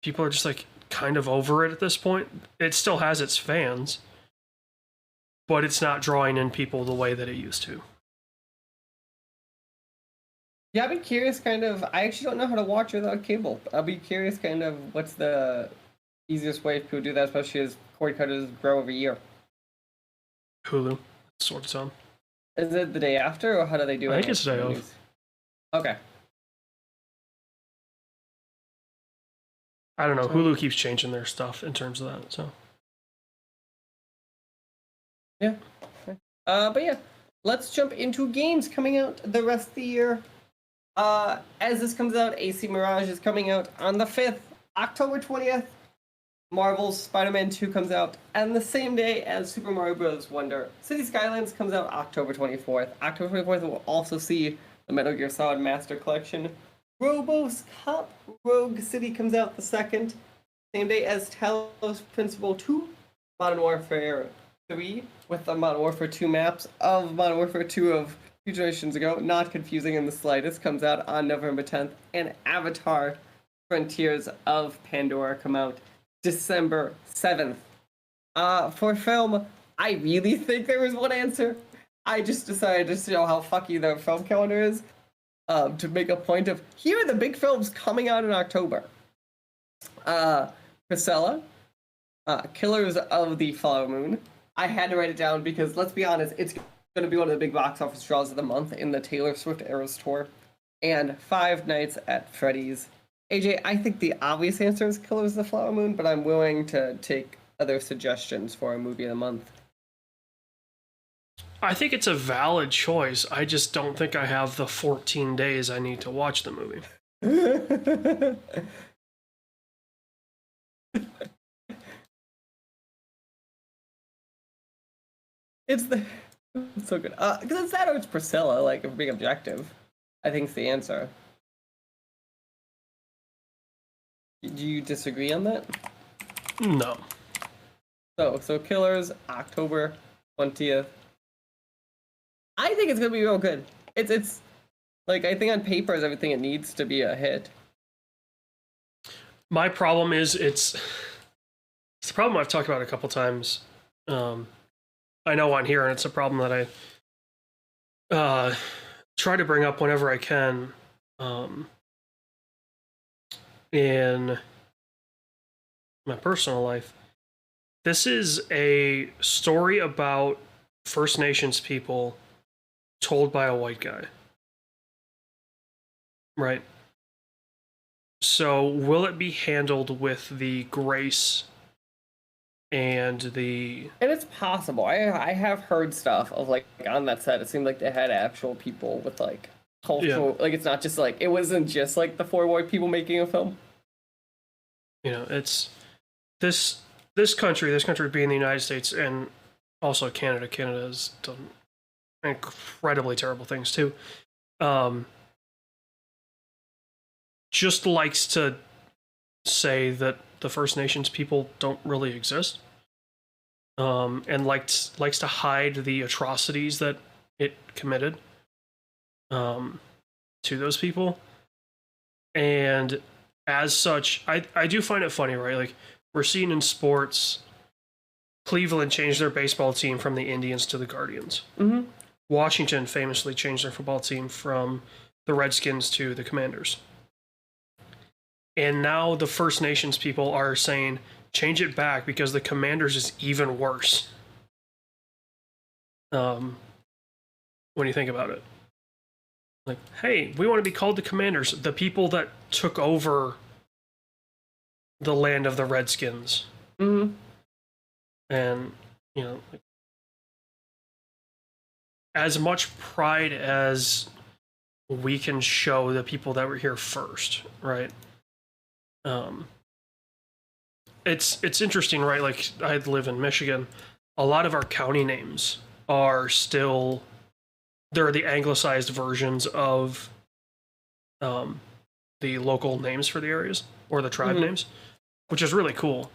People are just like kind of over it at this point. It still has its fans, but it's not drawing in people the way that it used to. Yeah, I'd be curious I actually don't know how to watch without cable. I'll be curious what's the easiest way for people to do that, especially as cord cutters grow every year. Hulu, that's what it's on. Is it the day after, or how do they do it? I think it's the day of. Okay. I don't know. Hulu keeps changing their stuff in terms of that, so. Yeah. But yeah, let's jump into games coming out the rest of the year. As this comes out, AC Mirage is coming out on the 5th, October 20th. Marvel's Spider-Man 2 comes out, and the same day as Super Mario Bros. Wonder, City Skylines comes out October 24th. October 24th, we'll also see the Metal Gear Solid Master Collection. Robo's Cop Rogue City comes out the 2nd. same day as Talos Principle 2, Modern Warfare 3, with the Modern Warfare 2 maps of Modern Warfare 2 of 2 generations ago. Not confusing in the slightest. Comes out on November 10th. And Avatar Frontiers of Pandora come out December 7th. For film, I really think there was one answer. I just decided to show how fucky the film calendar is, to make a point of, here are the big films coming out in October. Priscilla, Killers of the Flower Moon. I had to write it down because, let's be honest, it's going to be one of the big box office draws of the month in the Taylor Swift Eras Tour. And Five Nights at Freddy's. AJ, I think the obvious answer is Killers of the Flower Moon, but I'm willing to take other suggestions for a movie of the month. I think it's a valid choice. I just don't think I have the 14 days I need to watch the movie. It's so good. Because it's that or it's Priscilla, like, if we're being objective. I think it's the answer. Do you disagree on that? No. So Killers, October 20th. I think it's gonna be real good. It's like, I think on paper is everything it needs to be a hit. My problem is it's the problem I've talked about a couple times. I know on here, and it's a problem that I try to bring up whenever I can. In my personal life, this is a story about First Nations people told by a white guy, right? So will it be handled with the grace and the... And it's possible. I have heard stuff of, like, on that set, it seemed like they had actual people with, like, cultural... Yeah. Like, it's not just, like... It wasn't just, like, the 4 white people making a film. You know, it's... This country being the United States, and also Canada. Canada has done incredibly terrible things, too. Just likes to say that the First Nations people don't really exist, and likes to hide the atrocities that it committed to those people. And as such, I do find it funny, right? Like, we're seeing in sports, Cleveland changed their baseball team from the Indians to the Guardians. Mm-hmm. Washington famously changed their football team from the Redskins to the Commanders. And now the First Nations people are saying, change it back because the Commanders is even worse. When you think about it. Like, hey, we want to be called the Commanders, the people that took over the land of the Redskins. Mm-hmm. And, you know, like, as much pride as we can show the people that were here first, right? It's interesting, right? Like, I live in Michigan. A lot of our county names are still, they're the anglicized versions of the local names for the areas, or the tribe names, which is really cool.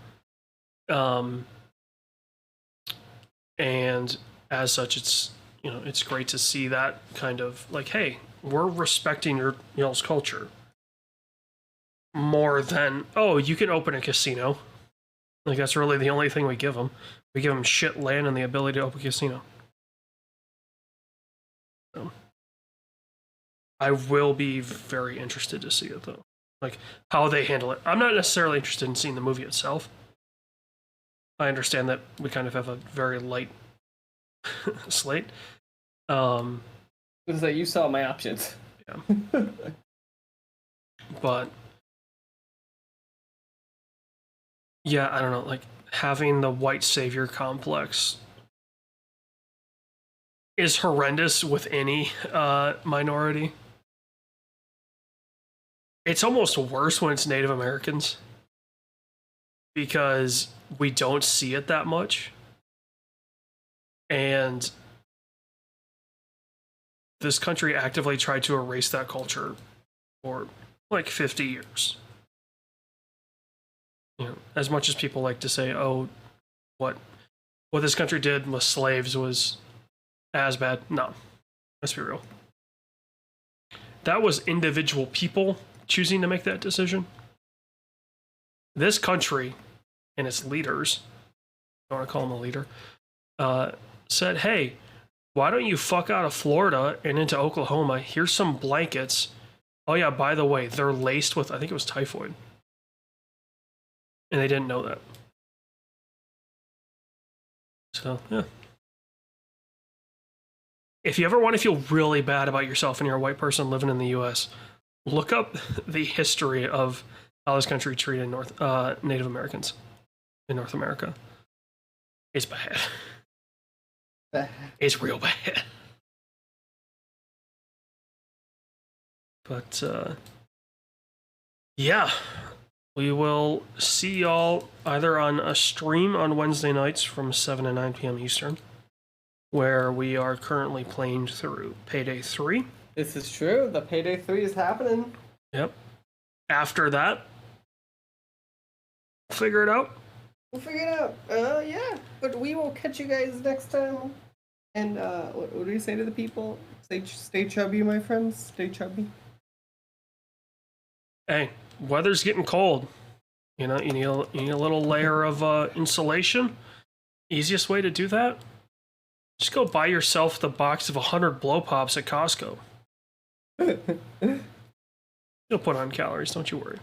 And as such, it's, you know, it's great to see that kind of, like, hey, we're respecting y'all's culture more than, oh, you can open a casino. Like, that's really the only thing we give them. We give them shit land and the ability to open a casino. So, I will be very interested to see it, though. Like, how they handle it. I'm not necessarily interested in seeing the movie itself. I understand that we kind of have a very light slate. It's like, you saw my options. Yeah. But yeah, I don't know, like, having the white savior complex is horrendous with any minority. It's almost worse when it's Native Americans, because we don't see it that much. And this country actively tried to erase that culture for like 50 years. You know, as much as people like to say, oh, what this country did with slaves was as bad. No, let's be real. That was individual people choosing to make that decision. This country and its leaders, I don't want to call him a leader, said, hey, why don't you fuck out of Florida and into Oklahoma? Here's some blankets. Oh yeah, by the way, they're laced with, I think it was typhoid. And they didn't know that. So, yeah. If you ever want to feel really bad about yourself and you're a white person living in the U.S., look up the history of how this country treated Native Americans in North America. It's bad. It's real bad. But, yeah. We will see y'all either on a stream on Wednesday nights from 7 to 9 p.m. Eastern, where we are currently playing through Payday 3. This is true. The Payday 3 is happening. Yep. After that, figure it out. We'll figure it out. Yeah. But we will catch you guys next time. And what do you say to the people? Stay chubby, my friends. Stay chubby. Hey, weather's getting cold. You know, you need a little layer of insulation. Easiest way to do that? Just go buy yourself the box of 100 blow pops at Costco. You'll put on calories, don't you worry.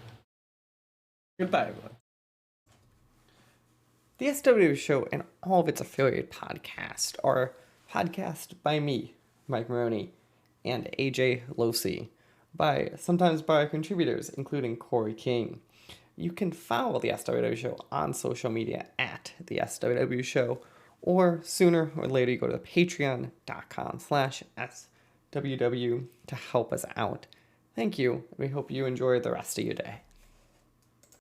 Goodbye, everyone. The SWW Show and all of its affiliate podcasts are podcast by me, Mike Maroney, and AJ Losi, sometimes by contributors, including Corey King. You can follow the SWW Show on social media at the SWW Show, or sooner or later you go to patreon.com/SWW to help us out. Thank you, and we hope you enjoy the rest of your day.